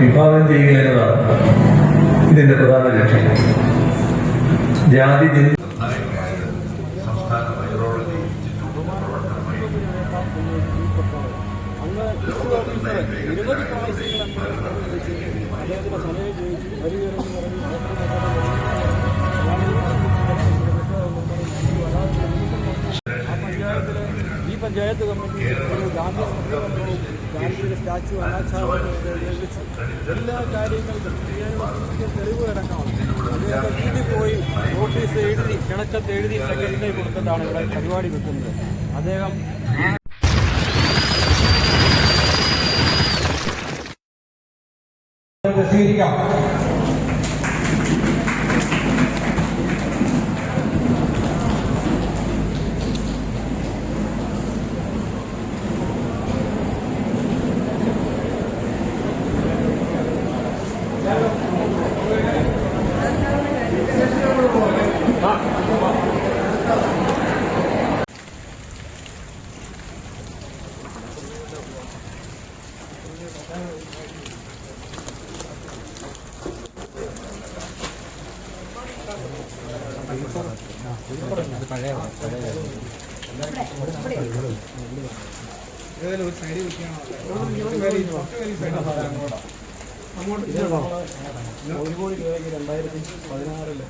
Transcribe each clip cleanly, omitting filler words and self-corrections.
വിഭാവനം ചെയ്യുക എന്നതാണ് ഇതിന്റെ പ്രധാന ലക്ഷ്യം. ജാതി സംസ്ഥാന വൈറോളജി ഇൻസ്റ്റിറ്റ്യൂട്ട് പ്രവർത്തനമായി ഈ പഞ്ചായത്ത് കമ്മിറ്റി ഗാന്ധിയുടെ സ്റ്റാച്ചു അനാച്ഛാദനം എല്ലാ കാര്യങ്ങൾക്കും തെളിവുകളടക്കമാണ്. അദ്ദേഹത്തെ വീട്ടിൽ പോയി നോട്ടീസ് എഴുതി കിണക്കത്ത് എഴുതി സെക്രട്ടറി കൊടുത്തിട്ടാണ് ഇവിടെ പരിപാടി വെക്കുന്നത്. അദ്ദേഹം സ്വീകരിക്കാം. ഒരു സൈഡ് ഒരു കോടി രൂപയ്ക്ക് 2016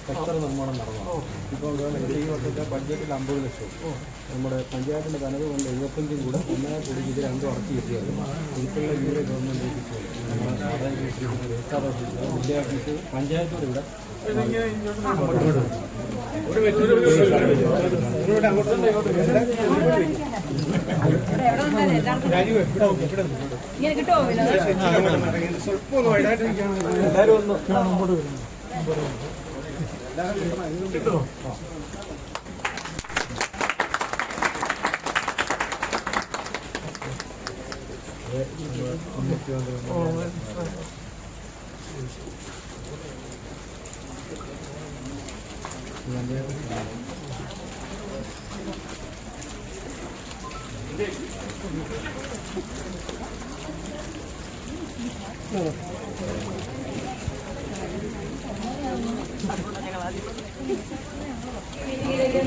സെക്ടർ നിർമ്മാണം നടന്നു. ഇപ്പോൾ ഈ വർഷത്തെ ബഡ്ജറ്റിൽ 50 ലക്ഷം, നമ്മുടെ പഞ്ചായത്തിൻ്റെ തനത് കൊണ്ട് 75 കൂടെ 1.5 കോടിക്ക് ഇത് രണ്ടും ഇറക്കി കിട്ടിയത്. ഇതിലുള്ള വീട് ഗവൺമെൻറ് ഏൽപ്പിച്ചു. നമ്മുടെ ആദായ ജില്ലാ ഓഫീസ് പഞ്ചായത്തോട് ഇവിടെ എല്ലാവരും ഒന്ന് മുമ്പോട്ട് വരുന്നു. കിട്ടുമോ?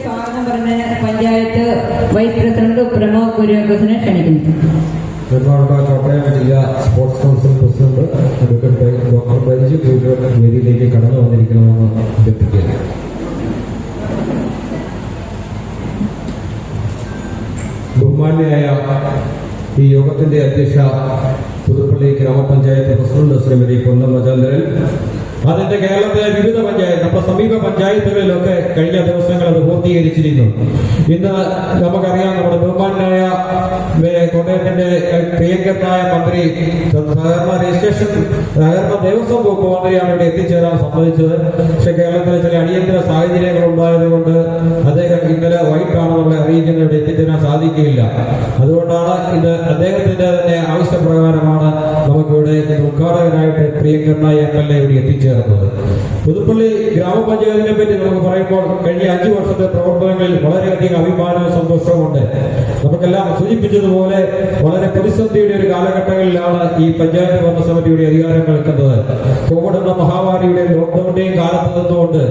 സ്വാഗതം പറഞ്ഞ പഞ്ചായത്ത് വൈസ് പ്രസിഡന്റ് പ്രമോദ് കുര്യാക്കോസിനെ ക്ഷണിക്കുന്നു. ബഹുമാനപ്പെട്ട കോട്ടയം ജില്ലാ sports council president advocate doctor Baiju വേദിയിലേക്ക് കടന്നു വന്നിരിക്കണമെന്ന് അഭ്യർത്ഥിക്കുന്നു. ബഹുമാന്യയായ ഈ യോഗത്തിന്റെ അധ്യക്ഷ പുതുപ്പള്ളി ഗ്രാമപഞ്ചായത്ത് പ്രസിഡന്റ് ശ്രീമതി പൊന്നമ്മ ചന്ദ്രൻ, അതിന്റെ കേരളത്തിലെ വിവിധ പഞ്ചായത്ത്, നമ്മുടെ സമീപ പഞ്ചായത്തുകളിലൊക്കെ കഴിഞ്ഞ ദിവസങ്ങൾ അത് പൂർത്തീകരിച്ചിരുന്നു. ഇന്ന് നമുക്കറിയാം, നമ്മുടെ ബഹുമാനായ കോട്ടയത്തിന്റെ പ്രിയങ്കരനായ മന്ത്രി സഹകരണ രജിസ്ട്രേഷൻ സഹകരണ ദേവസ്വം വകുപ്പ് മന്ത്രിയാണ് ഇവിടെ എത്തിച്ചേരാൻ സമ്മതിച്ചത്. പക്ഷെ കേരളത്തിലെ ചില അടിയന്തര സാഹചര്യങ്ങൾ ഉണ്ടായതുകൊണ്ട് അദ്ദേഹം ഇന്നലെ വൈകിട്ടാണ് നമ്മളെ അറിയിക്കുന്നത് ഇവിടെ എത്തിച്ചേരാൻ സാധിക്കില്ല. അതുകൊണ്ടാണ് ഇത് അദ്ദേഹത്തിന്റെ തന്നെ ആവശ്യപ്രകാരമാണ് നമുക്കിവിടെ ഉദ്ഘാടകനായിട്ട് പ്രിയങ്കരനായ MLA ഇവിടെ എത്തിച്ചേർന്നത്. പുതുപ്പള്ളി ഗ്രാമപഞ്ചായത്തിനെ പറ്റി നമുക്ക് പറയുമ്പോൾ കഴിഞ്ഞ 5 വർഷത്തെ പ്രവർത്തനങ്ങളിൽ വളരെയധികം അഭിമാനവും സന്തോഷവുമുണ്ട്. നമുക്കെല്ലാം സൂചിപ്പിച്ചതുപോലെ വളരെ പ്രതിസന്ധിയുടെ ഒരു കാലഘട്ടങ്ങളിലാണ് ഈ പഞ്ചായത്ത് ഭരണസമിതിയുടെ അധികാരം നിൽക്കുന്നത്. കോവിഡ് എന്ന മഹാമാരിയുടെ ലോക്ക്ഡൌണിന്റെയും കാലത്ത് നിന്നുകൊണ്ട്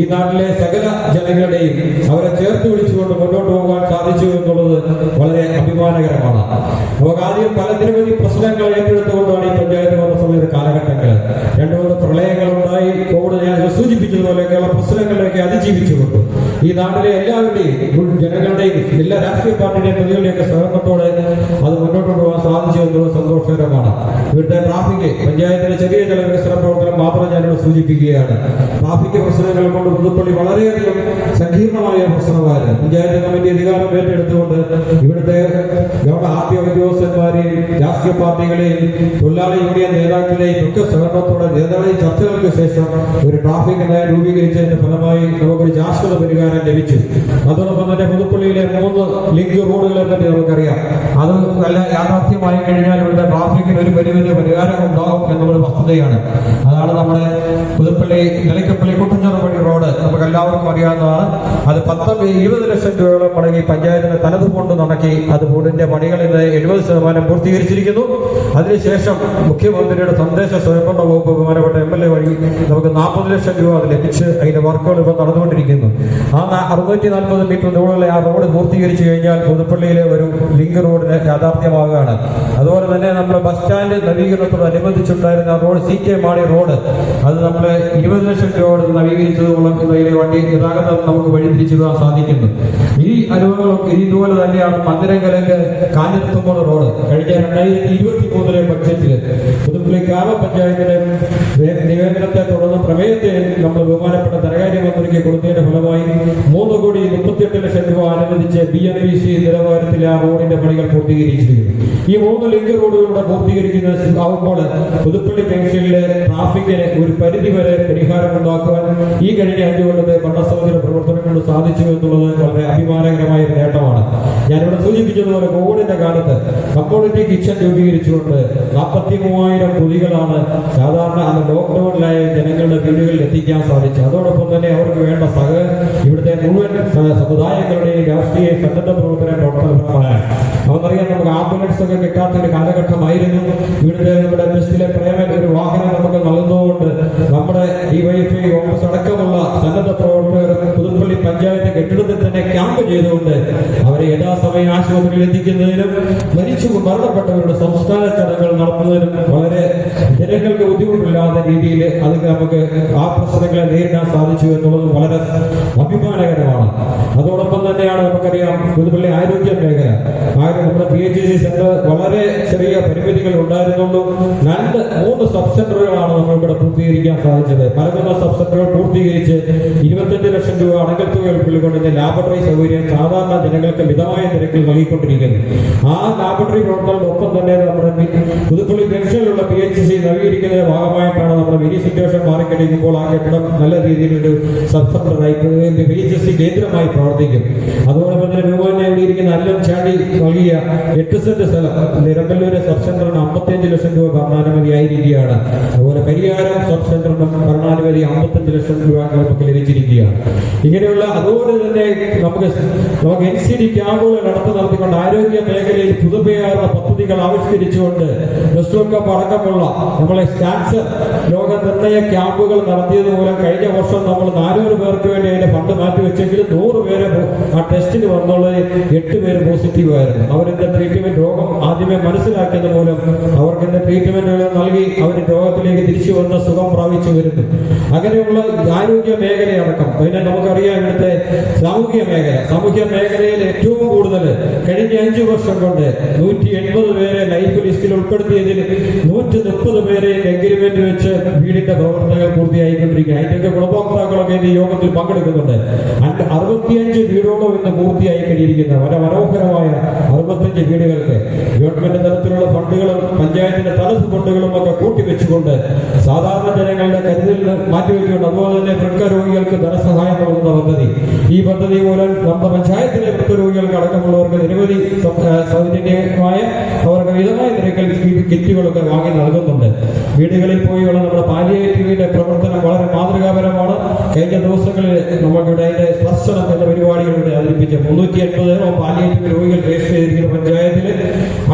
ഈ നാട്ടിലെ സകല ജനങ്ങളുടെയും അവരെ ചേർത്ത് പിടിച്ചുകൊണ്ട് മുന്നോട്ട് പോകാൻ സാധിച്ചു എന്നുള്ളത് വളരെ അഭിമാനകരമാണ്. നമുക്ക് ആദ്യം പല നിരവധി പ്രശ്നങ്ങൾ ഏറ്റെടുത്തുകൊണ്ടാണ് ഈ പഞ്ചായത്ത് ഭരണസമിതിയുടെ കാലഘട്ടങ്ങൾ. 2-3 പ്രളയങ്ങളുണ്ടായി. കോവിഡ് ഞാൻ സൂചിപ്പിച്ചതുപോലെയൊക്കെയുള്ള പ്രശ്നങ്ങളിലേക്ക് അതിജീവിച്ചുകൊണ്ട് ഈ നാട്ടിലെ എല്ലാവരുടെയും ജനങ്ങളുടെയും എല്ലാ രാഷ്ട്രീയ പാർട്ടിയുടെയും പ്രതികളുടെയൊക്കെ സഹകരണത്തോടെ അത് മുന്നോട്ട് പോകാൻ സാധിച്ചു എന്നുള്ളത് സന്തോഷകരമാണ്. ഇവിടുത്തെ ട്രാഫിക് പഞ്ചായത്തിലെ ചെറിയ ചില വികസന പ്രവർത്തനം മാത്രം ഞാനിവിടെ സൂചിപ്പിക്കുകയാണ്. ട്രാഫിക് പ്രശ്നങ്ങൾ കൊണ്ട് പുതുപ്പള്ളി വളരെയധികം സങ്കീർണമായ പ്രശ്നമായിരുന്നു. പഞ്ചായത്ത് കമ്മിറ്റി അധികാരം ഏറ്റെടുത്തുകൊണ്ട് ഇവിടുത്തെ ആദ്യ ഉദ്യോഗസ്ഥന്മാരെയും രാഷ്ട്രീയ പാർട്ടികളെയും തൊഴിലാളി യൂണിയൻ നേതാക്കളെയും ഒക്കെ സഹകരണത്തോടെ നേതാക്കളെയും ചർച്ചകൾക്ക് ശേഷം ഒരു ട്രാഫിക് നയം രൂപീകരിച്ചതിന്റെ ഫലമായി നമുക്കൊരു ശാശ്വത പരിഹാരം ലഭിച്ചു. അതോടൊപ്പം തന്നെ പുതുപ്പള്ളിയിലെ 3 ലിങ്ക് റോഡുകളെ പറ്റി നമുക്കറിയാം. അത് നല്ല യാഥാർത്ഥ്യമായി കഴിഞ്ഞാൽ ഇവിടുത്തെ ട്രാഫിക്കിന് ഒരു പരിഹാരം ഉണ്ടാകും എന്നുള്ള വസ്തുതയാണ്. അതാണ് നമ്മുടെ പുതുപ്പള്ളി നിലയ്ക്കപ്പള്ളി കുട്ടഞ്ചിറ വഴി റോഡ് നമുക്ക് എല്ലാവർക്കും അറിയാവുന്നതാണ്. അത് 20 ലക്ഷം രൂപയോളം മുടങ്ങി പഞ്ചായത്തിന് തനത് കൊണ്ട് നടക്കി അത് ബോർഡിന്റെ പണികൾ ഇന്ന് 70% പൂർത്തീകരിച്ചിരിക്കുന്നു. അതിനുശേഷം മുഖ്യമന്ത്രിയുടെ തദ്ദേശ സ്വയംഭരണ വകുപ്പ് ബഹുമാനപ്പെട്ട MLA വഴി നമുക്ക് 40 ലക്ഷം രൂപ അത് ലഭിച്ച് അതിന്റെ വർക്കുകൾ ഇപ്പോൾ നടന്നുകൊണ്ടിരിക്കുന്നു. ആ 640 മീറ്റർ ദൂരമുള്ള ആ റോഡ് പൂർത്തീകരിച്ചു കഴിഞ്ഞാൽ പുതുപ്പള്ളിയിലെ ഒരു ലിങ്ക് റോഡിന് യാഥാർത്ഥ്യമാവുകയാണ്. അതുപോലെ തന്നെ നമ്മുടെ ബസ് സ്റ്റാൻഡ് നവീകരണത്തോടനുബന്ധിച്ചുണ്ടായിരുന്ന റോഡ് CK മാണി റോഡ് അത് നമ്മൾ 20 ലക്ഷം രൂപ നവീകരിച്ചതുകൊണ്ടും വണ്ടി ഗതാഗതം നമുക്ക് വഴിതിരിച്ചിടാൻ സാധിക്കുന്നു. ഈ അനുഭവങ്ങളൊക്കെ ഇതുപോലെ തന്നെയാണ് മന്ദിരങ്കലേക്ക് കാഞ്ഞിരത്തുമ്പോൾ റോഡ് കഴിഞ്ഞ 2023 ബഡ്ജറ്റിൽ പുതുപ്പള്ളി ഗ്രാമപഞ്ചായത്തിലെ നിവേദനത്തെ തുടർന്ന് പ്രമേയത്തെ നമ്മൾ ബഹുമാനപ്പെട്ട ധനകാര്യമന്ത്രിക്ക് കൊടുത്തതിന്റെ ഫലമായി 3,38 ലക്ഷം രൂപ അനുവദിച്ച് BMPC നിലവാരത്തിൽ ആ റോഡിന്റെ പണികൾ പൂർത്തീകരിച്ചിരിക്കുന്നു. ഈ 3 ലിങ്ക് റോഡുകളുടെ പൂർത്തീകരിക്കുന്നതാകുമ്പോൾ പുതുപ്പള്ളി ജംഗ്ഷനിലെ ട്രാഫിക്കിന് ഒരു പരിധിവരെ പരിഹാരമുണ്ടാക്കുവാൻ ഈ കഴിഞ്ഞ 5 കൊല്ലത്തെ ഭരണസമിതിയുടെ പ്രവർത്തനം കൊണ്ട് സാധിച്ചു എന്നുള്ളത് വളരെ അഭിമാനകരമായ ഒരു നേട്ടമാണ്. ഞാനിവിടെ സൂചിപ്പിച്ചതുപോലെ കോവിഡിന്റെ കാലത്ത് കമ്മ്യൂണിറ്റി കിച്ചൺ രൂപീകരിച്ചുകൊണ്ട് 43,000 പൊതികളാണ് സാധാരണ അന്ന് ലോക്ക്ഡൌണിലായ ജനങ്ങളുടെ വീടുകളിൽ എത്തിക്കാൻ സാധിച്ചത്. അതോടൊപ്പം തന്നെ അവർക്ക് വേണ്ട ഇവിടുത്തെ മുഴുവൻ സമുദായങ്ങളുടെയും രാഷ്ട്രീയ സന്നദ്ധ പ്രവർത്തന പ്രവർത്തനമാണ്. നമുക്കറിയാം, നമുക്ക് ആംബുലൻസ് ഒക്കെ കിട്ടാത്ത ഒരു കാലഘട്ടമായിരുന്നു. ഇവിടുത്തെ നമ്മുടെ ബസ്സിലെ പ്രൈവറ്റ് ഒരു വാഹനം നമുക്ക് നൽകുന്നതുകൊണ്ട് നമ്മുടെ DYFI ഓഫീസ് അടക്കമുള്ള സന്നദ്ധ പ്രവർത്തകർ പുതുപ്പള്ളി പഞ്ചായത്ത് കെട്ടിടത്തിൽ തന്നെ ക്യാമ്പ് ചെയ്തുകൊണ്ട് അവരെ യഥാസമയം ആശുപത്രിയിൽ എത്തിക്കുന്നതിനും മരണപ്പെട്ടവരുടെ സംസ്കാര ചടങ്ങുകൾ നടത്തുന്നതിനും വളരെ ജനങ്ങൾക്ക് ബുദ്ധിമുട്ടില്ലാത്ത രീതിയിൽ അത് നമുക്ക് ആ പ്രശ്നങ്ങളെ നേരിടാൻ സാധിച്ചു എന്നുള്ളത് വളരെ അഭിമാനകരമാണ്. അതോടൊപ്പം തന്നെയാണ് നമുക്കറിയാം പുതുപ്പള്ളി ആരോഗ്യ മേഖല നമ്മുടെ PHC സെന്റർ വളരെ ചെറിയ പരിമിതികൾ ഉണ്ടായിരുന്നുള്ളൂ. 3 സബ് സെന്ററുകളാണ് നമ്മളിവിടെ പൂർത്തീകരിക്കാൻ സാധിച്ചത്. 11 സബ് സെന്ററുകൾ പൂർത്തീകരിച്ച് 25 ലക്ഷം രൂപ അടങ്കത്തുക ഉൾക്കൊള്ളുകൊണ്ട് ലാബറട്ടറി സൗകര്യം സാധാരണ ജനങ്ങൾക്ക് മിതമായ നിരക്കിൽ നൽകിക്കൊണ്ടിരിക്കുന്നു. ആ ലാബറട്ടറി പ്രവർത്തനങ്ങളൊപ്പം തന്നെ നമ്മുടെ പുതുപ്പള്ളി ജംഗ്ഷനിലുള്ള PHC നവീകരിക്കുന്നതിന്റെ ഭാഗമായിട്ടാണ് നമ്മുടെ മിനി സിറ്റുവേഷൻ മാറിക്കഴിയുമ്പോൾ ആ കെട്ടിടം നല്ല രീതിയിലൊരു സബ് സെന്ററായി PHC കേന്ദ്രമായി പ്രവർത്തിക്കും. അതോടൊപ്പം തന്നെ രൂപന്നെ എഴുതിയിരിക്കുന്ന അല്ലം ചാണ്ടി നൽകിയ 8 സെന്റ് സ്ഥലം നിരമ്പല്ലൂരെ സബ് സെന്ററിന് 55 ലക്ഷം രൂപ ഭരണാനുമതി ആയിരിക്കുകയാണ്. അതുപോലെ പരിയാരം സബ് സെന്ററിന് ഭരണാനുമതി 55 ലക്ഷം രൂപ നമുക്ക് ലഭിച്ചിരിക്കുകയാണ്. ഇങ്ങനെയുള്ള അതുപോലെ തന്നെ നമുക്ക് NCD ക്യാമ്പുകൾ നടത്തിക്കൊണ്ട് ആരോഗ്യ മേഖലയിൽ പുതുമയാർന്ന പദ്ധതികൾ ആവിഷ്കരിച്ചുകൊണ്ട് നെസ്റ്റോക്കപ്പ് അടക്കമുള്ള നമ്മളെ ക്യാൻസർ രോഗനിർണയ ക്യാമ്പുകൾ നടത്തിയത് മൂലം കഴിഞ്ഞ വർഷം നമ്മൾ 400 പേർക്ക് വേണ്ടി അതിന്റെ ഫണ്ട് മാറ്റിവെച്ചെങ്കിലും 100 പേരെ ആ ടെസ്റ്റിന് വന്നുള്ളത് 8 പേര് പോസിറ്റീവ് ആയിരുന്നു. അവരെന്താ ട്രീറ്റ്മെന്റ് രോഗം ആദ്യമേ മനസ്സിലാക്കിയത് മൂലം അവർക്ക് എന്താ ട്രീറ്റ്മെന്റുകൾ നൽകി അവർ രോഗത്തിലേക്ക് തിരിച്ചു വന്ന് സുഖം പ്രാപിച്ചു വരുന്നു. അങ്ങനെയുള്ള ആരോഗ്യ മേഖലയടക്കം പിന്നെ നമുക്കറിയാം ഇവിടുത്തെ സാമൂഹ്യ മേഖലയിൽ ഏറ്റവും കൂടുതൽ കഴിഞ്ഞ 5 വർഷം കൊണ്ട് 180 പേരെ ലൈഫ് ലിസ്റ്റിൽ ഉൾപ്പെടുത്തിയതിൽ 130 പേരെ എഗ്രിമെന്റ് വെച്ച് വീടിന്റെ പ്രവർത്തനങ്ങൾ പൂർത്തിയായിക്കൊണ്ടിരിക്കുക. അതിന്റെയൊക്കെ ഗുണഭോക്താക്കളൊക്കെ ഈ യോഗത്തിൽ പങ്കെടുക്കുന്നുണ്ട്. 65 വീടോളം ഇന്ന് പൂർത്തിയായി കഴിഞ്ഞിരിക്കുന്ന വളരെ മനോഹരമായ 65 വീടുകൾക്ക് ഗവൺമെന്റ് തലത്തിലുള്ള ഫണ്ടുകളും പഞ്ചായത്തിന്റെ തനത് ഫണ്ടുകളും ഒക്കെ കൂട്ടിവെച്ചുകൊണ്ട് സാധാരണ ജനങ്ങളുടെ കരുതലിൽ മാറ്റിവെച്ചുകൊണ്ട് അതുപോലെ തന്നെ വൃക്കരോഗികൾക്ക് ധനസഹായം നൽകുന്ന പദ്ധതി. ഈ പദ്ധതി മൂലം നമ്മുടെ പഞ്ചായത്തിലെ വൃക്കരോഗികൾക്ക് അടക്കമുള്ളവർക്ക് നിരവധി സൗജന്യമായ അവർക്ക് മിതമായ നിരക്കിൽ കിറ്റുകളൊക്കെ വാങ്ങി നൽകുന്നുണ്ട്. വീടുകളിൽ പോയുള്ള നമ്മുടെ പാലിയേറ്റീവിന്റെ പ്രവർത്തനം വളരെ മാതൃകാപരമാണ്. കഴിഞ്ഞ ദിവസങ്ങളിൽ നമുക്കിവിടെ അതിന്റെ സ്പർശനം എന്ന പരിപാടികളിലൂടെ അവതരിപ്പിച്ച 380 പാലിയേറ്റീവ് രോഗികൾ രജിസ്റ്റർ ചെയ്തിരിക്കുന്ന പഞ്ചായത്തിൽ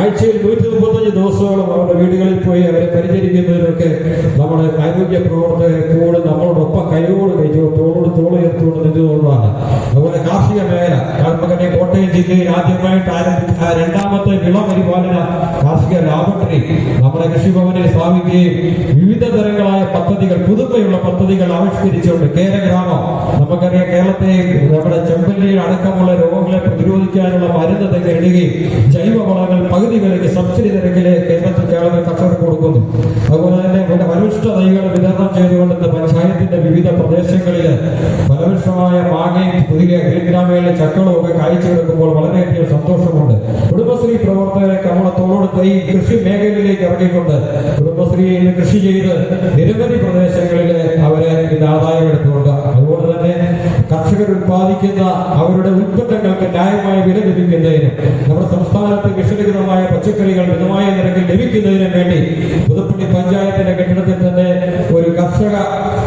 ആഴ്ചയിൽ 135 ദിവസത്തോളം അവരുടെ വീടുകളിൽ പോയി അവരെ പരിചരിക്കുന്നതിനൊക്കെ നമ്മുടെ ആരോഗ്യ പ്രവർത്തകരെ കൂടെ നമ്മളോടൊപ്പം കൈയോട് തോളോട് തോളുയർത്തുകൊണ്ട് നിന്നുകൊണ്ടാണ്. അതുപോലെ കാർഷിക മേഖല നമുക്കറിയാം കോട്ടയം ജില്ലയിൽ ആദ്യമായിട്ട് ആരംഭിച്ച 2ാമത്തെ വിളപരിപാലന കാർഷിക ലാബറട്ടറി നമ്മുടെ കൃഷിഭവനിൽ സ്ഥാപിക്കുകയും വിവിധ തരങ്ങളായ പദ്ധതികൾ പുതുമയുള്ള പദ്ധതികൾ ആവിഷ്കരിച്ചുകൊണ്ട് കേരഗ്രാമം നമുക്കറിയാം കേരളത്തെ നമ്മുടെ ചെമ്പല്ലിയിൽ അടക്കമുള്ള രോഗങ്ങളെ പ്രതിരോധിക്കാനുള്ള മരുന്ന് തന്നെ ഇടുകയും ജൈവവളങ്ങൾ പകുതി വിലയ്ക്ക് സബ്സിഡി നിരക്കിലെ കേരളത്തിൽ കർഷകർക്ക് കൊടുക്കുന്നു. അതുപോലെ തന്നെ ഫലപുഷ്ട തൈകൾ വിതരണം ചെയ്തുകൊണ്ട് പഞ്ചായത്തിന്റെ വിവിധ പ്രദേശങ്ങളിൽ ഫലപുഷ്ടമായ മാങ്ങയും പുതിയ ഗ്രാമങ്ങളിലെ ചക്കളും ഒക്കെ കാഴ്ചയെടുക്കുമ്പോൾ വളരെയധികം സന്തോഷമുണ്ട്. കുടുംബശ്രീ പ്രവർത്തകരെ നമ്മളെ തോളെടുത്ത് ഈ കൃഷി മേഖലയിലേക്ക് ഇറങ്ങിക്കൊണ്ട് കുടുംബശ്രീ ഇന്ന് കൃഷി ചെയ്ത് നിരവധി പ്രദേശങ്ങളിൽ അവരെ ഇത് ആദായം എടുത്തുകൊണ്ട് അതുപോലെ തന്നെ കർഷകർ ഉത്പാദിക്കുന്ന അവരുടെ ഉൽപ്പന്നങ്ങൾക്ക് ന്യായമായ വില ലഭിക്കുന്നതിനും നമ്മുടെ സംസ്ഥാനത്ത് വിഷരഹിതമായ പച്ചക്കറികൾ മിതമായ നിരക്കിൽ ലഭിക്കുന്നതിനും വേണ്ടി പുതുപ്പള്ളി പഞ്ചായത്തിന്റെ കെട്ടിടത്തിൽ തന്നെ ഒരു കർഷക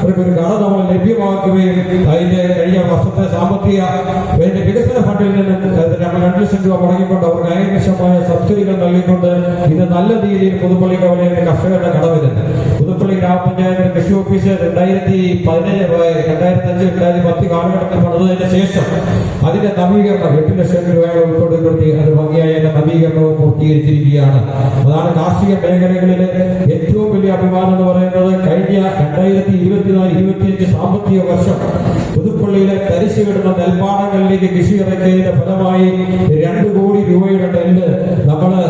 ഒരു കട നമ്മൾ ലഭ്യമാക്കി ലഭ്യമാക്കുകയും അതിന്റെ കഴിഞ്ഞ വർഷത്തെ സാമ്പത്തിക വികസന ഫണ്ടിൽ നിന്ന് 2 ലക്ഷം രൂപ മുടങ്ങിക്കൊണ്ട് അവർക്ക് ഏകദേശമായ സബ്സിഡികൾ നൽകിക്കൊണ്ട് ഇത് നല്ല രീതിയിൽ പുതുപ്പള്ളി കവലയിലെ കർഷകരുടെ കടവിലുണ്ട്. പുതുപ്പള്ളി ഗ്രാമപഞ്ചായത്ത് കൃഷി ഓഫീസ് 2005-2010 കാലഘട്ടത്തിൽ പണിതതിന് ശേഷം അതിന്റെ നവീകരണം 8 ലക്ഷം രൂപ ഉൾപ്പെടുത്തി അത് ഭംഗിയായ നവീകരണവും പൂർത്തീകരിച്ചിരിക്കുകയാണ്. അതാണ് കാർഷിക മേഖലകളിലെ ഏറ്റവും വലിയ അഭിമാനം എന്ന് പറയുന്നത്. കഴിഞ്ഞ 2024-25 സാമ്പത്തിക വർഷം പുതുപ്പള്ളിയിലെ തരിശു കിടന്ന നെൽപ്പാടങ്ങളിലേക്ക് കൃഷി ഇറക്കിയതിന്റെ ഫലമായി 2 കോടി രൂപയുടെ നെല്ല് നമ്മള്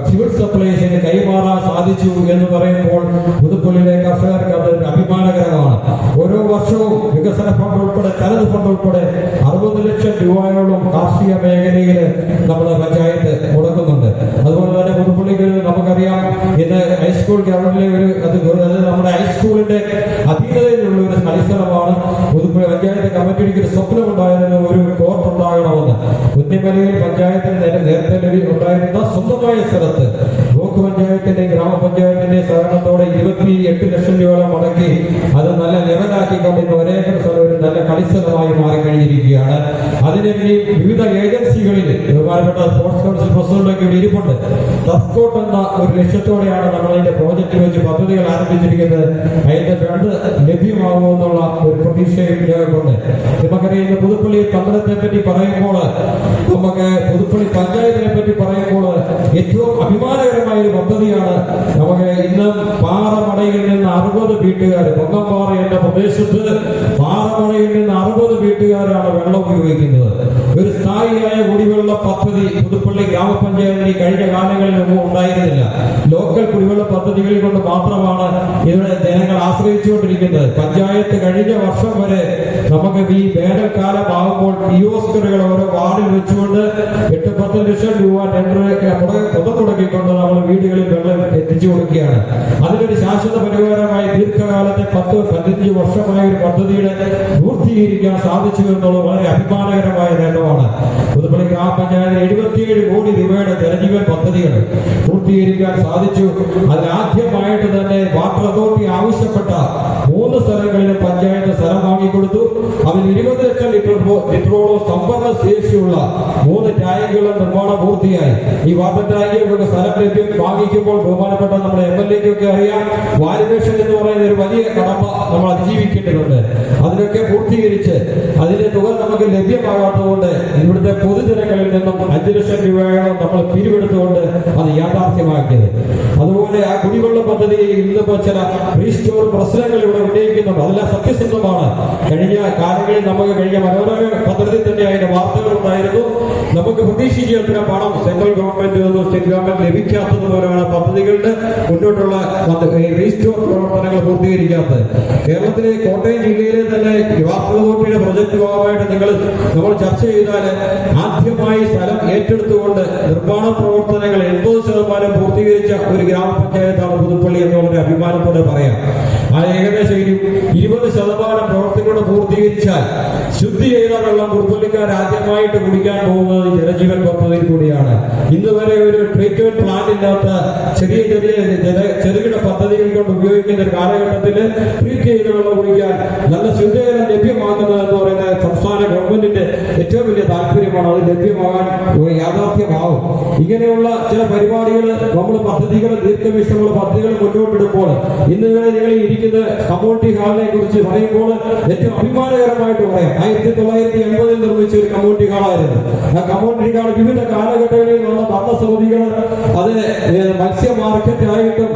സിവിൽ സപ്ലൈസിന് കൈമാറാൻ സാധിച്ചു എന്ന് പറയുമ്പോൾ പുതുപ്പള്ളിയിലെ കർഷകർക്ക് അത് അഭിമാനകരമാണ്. ഓരോ വർഷവും വികസന ഫണ്ട് ഉൾപ്പെടെ തനത് ഫണ്ട് ഉൾപ്പെടെ 60 ലക്ഷം രൂപയോളം കാർഷിക മേഖലയിൽ നമ്മുടെ പഞ്ചായത്ത് മുടക്കുന്നുണ്ട്. അതുപോലെ തന്നെ പുതുപ്പള്ളിക്ക് നമുക്കറിയാം ഇന്ന് ഹൈസ്കൂൾ ഗ്രൗണ്ടിലെ അത് നമ്മുടെ ഹൈസ്കൂളിന്റെ അധീനതയിലുള്ള ഒരു കളിസ്ഥലമാണ്. പുതുപ്പള്ളി പഞ്ചായത്ത് കമ്മിറ്റിക്ക് ഒരു സ്വപ്നമുണ്ടായിരുന്നു, ഒരു കോർട്ട് ഉണ്ടാകണമെന്ന്. കുന്നിമലയിൽ പഞ്ചായത്തിന് നേരത്തെ ഉണ്ടായിരുന്ന സ്വന്തമായ സ്ഥലത്ത് ബ്ലോക്ക് പഞ്ചായത്തിന്റെ ഗ്രാമപഞ്ചായത്തിന്റെ സഹകരണത്തോടെ 28 ലക്ഷം രൂപ മുടക്കി അത് നല്ല ലെവലാക്കിക്കൊണ്ട് ഇന്ന് ഒരേക്കർ സ്ഥലം ഒരു നല്ല കളിസ്ഥലമായി മാറിക്കഴിഞ്ഞിരിക്കുകയാണ്. അതിന് വിവിധ ഏജൻസികളിൽ ബഹുമാനപ്പെട്ട സ്പോർട്സ് കൗൺസിൽ പ്രസിഡന്റൊക്കെ ഇവിടെ ഇരിപ്പുണ്ട്. ടർഫ്കോട്ട് എന്ന ഒരു ലക്ഷ്യത്തോടെയാണ് നമ്മൾ അതിന്റെ പ്രോജക്റ്റ് വെച്ച് പദ്ധതികൾ ആരംഭിച്ചിരിക്കുന്നത്. അതിന്റെ ഫണ്ട് ലഭ്യമാകുമെന്നുള്ള ഒരു പ്രതീക്ഷയും കൊണ്ട് നമുക്കറിയാം. ഇന്ന് പുതുപ്പള്ളി പന്തളത്തെ പറ്റി പറയുമ്പോൾ, നമുക്ക് പുതുപ്പള്ളി പഞ്ചായത്തിനെ പറ്റി പറയുമ്പോൾ ഏറ്റവും അഭിമാനകരമായ ഒരു പദ്ധതിയാണ്. നമുക്ക് ഇന്ന് പാറമടയിൽ നിന്ന് 60 വീട്ടുകാർ, പൊങ്ങമ്പാറ എന്ന പ്രദേശത്ത് പാറമടയിൽ നിന്ന് 60 വീട്ടുകാരാണ് വെള്ളം ഉപയോഗിക്കുന്നത്. ഒരു സ്ഥായിയായ കുടിവെള്ള പദ്ധതി പുതുപ്പള്ളി ഗ്രാമപഞ്ചായത്തിന് കഴിഞ്ഞ കാലങ്ങളിലൊന്നും ഉണ്ടായിരുന്നില്ല. ലോക്കൽ കുടിവെള്ള പദ്ധതികൾ കൊണ്ട് മാത്രമാണ് ഇവിടെ ജനങ്ങൾ ആശ്രയിച്ചുകൊണ്ടിരിക്കുന്നത്. പഞ്ചായത്ത് കഴിഞ്ഞ വർഷം വരെ നമുക്ക് ഈ വേനൽക്കാലം ആകുമ്പോൾ കിയോസ്കറുകൾ ഓരോ വാർഡിൽ വെച്ചുകൊണ്ട് 8-10 ലക്ഷം രൂപ മുടക്കിക്കൊണ്ട് നമ്മൾ വീടുകളിൽ വെള്ളം എത്തിച്ചു കൊടുക്കുകയാണ്. അതിനൊരു ശാശ്വത പരിഹാരമായി ദീർഘകാലത്തെ 10-15 വർഷമായ ഒരു പദ്ധതിയുടെ പൂർത്തീകരിക്കാൻ സാധിച്ചു എന്നുള്ളത് വളരെ അഭിമാനകരമായ നേട്ടമാണ്. പുതുപ്പള്ളി ഗ്രാമപഞ്ചായത്തിന് 77 കോടി രൂപയുടെ ജലജീവൻ പദ്ധതികൾ പൂർത്തീകരിക്കാൻ സാധിച്ചു. അതിലാദ്യമായിട്ട് തന്നെ വാട്ടർ അതോറിറ്റി ആവശ്യപ്പെട്ട 3 സ്ഥലങ്ങളിലും പഞ്ചായത്ത് സ്ഥലം വാങ്ങിക്കൊടുത്തു. അതിൽ 20 ലക്ഷം ലിറ്ററോളം സംഭരണ ശേഷിയുള്ള 3 ടാങ്കുകളുടെ നിർമ്മാണം പൂർത്തിയായി. ഈ വാട്ടർ ടാങ്കുകൾക്ക് സ്ഥലം ലഭ്യം വാങ്ങിക്കുമ്പോൾ ബഹുമാനപ്പെട്ട നമ്മുടെ MLA-ക്കൊക്കെ അറിയാം, വാലിഡേഷൻ എന്ന് പറയുന്ന ഒരു വലിയ കടമ നമ്മൾ അതിജീവിക്കേണ്ടതുണ്ട്. അതിനൊക്കെ പൂർത്തീകരിച്ച് അതിന്റെ തുക നമുക്ക് ലഭ്യമാകാത്തതുകൊണ്ട് ഇവിടുത്തെ പൊതുജനങ്ങളിൽ നിന്നും 5 ലക്ഷം രൂപയോളം നമ്മൾ പിരിവെടുത്തുകൊണ്ട് അത് യാഥാർത്ഥ്യമാക്കിയത്. അതുപോലെ ആ കുടിവെള്ള പദ്ധതി ഇന്നിപ്പോ ചില റീസ്റ്റോർ പ്രശ്നങ്ങൾ ഇവിടെ ഉന്നയിക്കുന്നുണ്ട്. അതെല്ലാം സത്യസന്ധമാണ്. കഴിഞ്ഞ കാലങ്ങളിൽ നമുക്ക് കഴിഞ്ഞ മനോരമ പദ്ധതി തന്നെ അതിന്റെ വാർത്തകൾ ഉണ്ടായിരുന്നു. നമുക്ക് പ്രതീക്ഷിച്ച അത്ര പണം സെൻട്രൽ ഗവൺമെന്റ് സ്റ്റേറ്റ് ഗവൺമെന്റ് ലഭിക്കാത്തതുപോലെയാണ് പദ്ധതികളുടെ മുന്നോട്ടുള്ള റീസ്റ്റോർ പ്രവർത്തനങ്ങൾ പൂർത്തീകരിക്കാത്തത്. കേരളത്തിലെ കോട്ടയം ജില്ലയിലെ തന്നെ വാട്ടർ അതോറിറ്റിയുടെ പ്രൊജക്ട് ഭാഗമായിട്ട് നമ്മൾ ചർച്ച ചെയ്താൽ ആദ്യമായി സ്ഥലം ഏറ്റെടുത്തുകൊണ്ട് നിർമ്മാണ പ്രവർത്തനങ്ങൾ 80% പൂർത്തീകരിച്ച ഒരു ഗ്രാമപഞ്ചായത്താണ് പുതുപ്പള്ളി എന്ന് വളരെ അഭിമാനത്തോടെ പറയാം. ആ ഏകദേശം 20% പ്രവർത്തനങ്ങൾ പൂർത്തീകരിച്ചാൽ ശുദ്ധി ചെയ്ത വെള്ളം പുതുപ്പള്ളിക്കാർ ആദ്യമായിട്ട് കുടിക്കാൻ പോകുന്നത് ജലജീവൻ പദ്ധതിയിൽ കൂടിയാണ്. ഇന്ന് വരെ ഒരു ട്രീറ്റ്മെന്റ് പ്ലാന്റ് ഇല്ലാത്ത ചെറുകിട പദ്ധതികൾ കൊണ്ട് ഉപയോഗിക്കുന്ന ഒരു കാലഘട്ടത്തിൽ ട്രീറ്റ് ചെയ്ത വെള്ളം കുടിക്കാൻ നല്ല ശുദ്ധജലം ലഭ്യമാക്കുന്നത് എന്ന് പറയുന്നത് സംസ്ഥാന ഗവൺമെന്റിന്റെ ഏറ്റവും വലിയ താല്പര്യമാണ്. അത് ലഭ്യമാകാൻ ഒരു യാഥാർത്ഥ്യമാവും. ഇങ്ങനെയുള്ള ചില പരിപാടികൾ നമ്മൾ പദ്ധതികൾ ദീർഘവീക്ഷണമുള്ള പദ്ധതികൾ മുന്നോട്ടെടുപ്പോൾ ഇന്ന് നിങ്ങൾ ഇരിക്കുന്ന കമ്മ്യൂണിറ്റി ഹാളിനെ കുറിച്ച് പറയുമ്പോൾ ഏറ്റവും അഭിമാനകരമായിട്ട് പറയാം. 1980 നിർമ്മിച്ച ഒരു കമ്മ്യൂണിറ്റി ഹാളായിരുന്നു. ആ കമ്മ്യൂണിറ്റി ഹാൾ വിവിധ കാലഘട്ടങ്ങളിൽ വന്ന ഭരണസമിതികൾ അത് മത്സ്യ മാർക്കറ്റ് ആയിട്ടും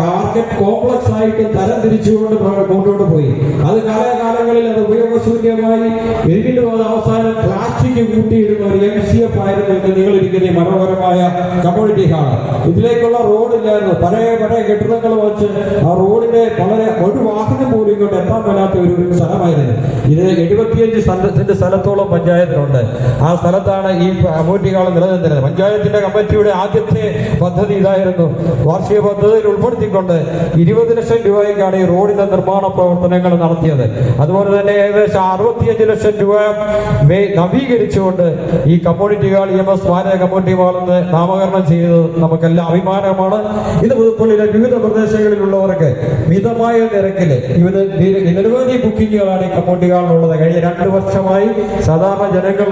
മാർക്കറ്റ് കോംപ്ലക്സ് ആയിട്ടും തരം തിരിച്ചുകൊണ്ട് മുന്നോട്ട് പോയി. അത് കാലകാലങ്ങളിൽ അത് ഉപയോഗശൂന്യമായി വീണ്ടും അത് അവസാനം പ്ലാസ്റ്റിക് കൂട്ടിയിടുന്ന ഒരു MCF ആയിരുന്നു ഇന്ന് നിങ്ങളിരിക്കുന്ന ഈ മനോഹരമായ കമ്മ്യൂണിറ്റി ഹാൾ. ഇതിലേക്കുള്ള റോഡില്ലായിരുന്നു. പഴയ കെട്ടിടങ്ങൾ വെച്ച് ആ റോഡിന്റെ വളരെ ഒരു വാഹനം പോലും ഇങ്ങോട്ട് എത്താൻ മേലാത്ത ഒരു സ്ഥലമായിരുന്നു. ഇത് 75 സെന്റ് സ്ഥലത്തോളം പഞ്ചായത്തിനുണ്ട്. ആ സ്ഥലത്താണ് ഈ കമ്മ്യൂണിറ്റി ഹാൾ നിലനിന്നിരുന്നത്. പഞ്ചായത്തിന്റെ കമ്മിറ്റിയുടെ ആദ്യത്തെ പദ്ധതി ഇതായിരുന്നു. വാർഷിക പദ്ധതിയിൽ ഉൾപ്പെടുത്തിക്കൊണ്ട് 20 ലക്ഷം രൂപയ്ക്കാണ് ഈ റോഡിന്റെ നിർമ്മാണ പ്രവർത്തനങ്ങൾ നടത്തിയത്. അതുപോലെ തന്നെ ഏകദേശം 65 ലക്ഷം രൂപ നവീകരിച്ചുകൊണ്ട് ഈ കമ്മ്യൂണിറ്റി ഹാൾ EMS സ്മാരക കമ്മ്യൂണിറ്റി ഹാൾ എന്ന് നാമകരണം ചെയ്തത് നമുക്കെല്ലാം അഭിമാനമാണ്. ഇത് പുതുപ്പള്ളിയിലെ വിവിധ പ്രദേശങ്ങളിലുള്ളവർക്ക് മിതമായ നിരക്കിൽ നിരവധി ബുക്കിങ്ങുകളാണ് ഈ കമ്മ്യൂണിറ്റി ഹാളിലുള്ളത്. കഴിഞ്ഞ 2 വർഷമായി സാധാരണ ജനങ്ങൾ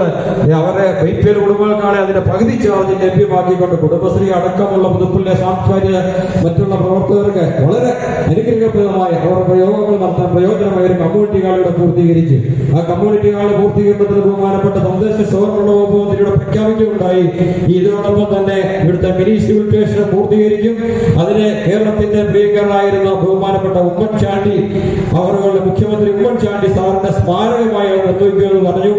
അവരുടെ BPL കുടുംബങ്ങൾക്കാണ് അതിന്റെ പകുതി ചാർജ് ലഭ്യമാക്കിക്കൊണ്ട് കുടുംബശ്രീ അടക്കമുള്ള പുതുപ്പള്ളിയിലെ സാംസ്കാരിക മറ്റുള്ള പ്രവർത്തകർക്ക് വളരെ അനുഗ്രഹപ്രദമായ അവരുടെ യോഗങ്ങൾ നടത്താൻ പ്രയോജനമായ ഒരു കമ്മ്യൂണിറ്റി ഹാളിലൂടെ പൂർത്തീകരിച്ചു. ആ കമ്മ്യൂണിറ്റി ഹാൾ പൂർത്തീകരണത്തിന് ബഹുമാനപ്പെട്ട തദ്ദേശ സ്വയംഭരണ വകുപ്പ് മന്ത്രിയുടെ പ്രഖ്യാപിക്കുകയുണ്ടായി. ഇതിനോടൊപ്പം തന്നെ ഇവിടുത്തെ മിനി സിവിൽ സ്റ്റേഷൻ പൂർത്തീകരിക്കും. അതിന് കേരളത്തിന്റെ പ്രിയങ്കരനായിരുന്ന ബഹുമാനപ്പെട്ട ഉമ്മൻചാണ്ടി അവരുടെ മുഖ്യമന്ത്രി ഉമ്മൻചാണ്ടി സാറിന്റെ സ്മാരകമായി നിർവഹിക്കുമെന്ന് പറഞ്ഞു.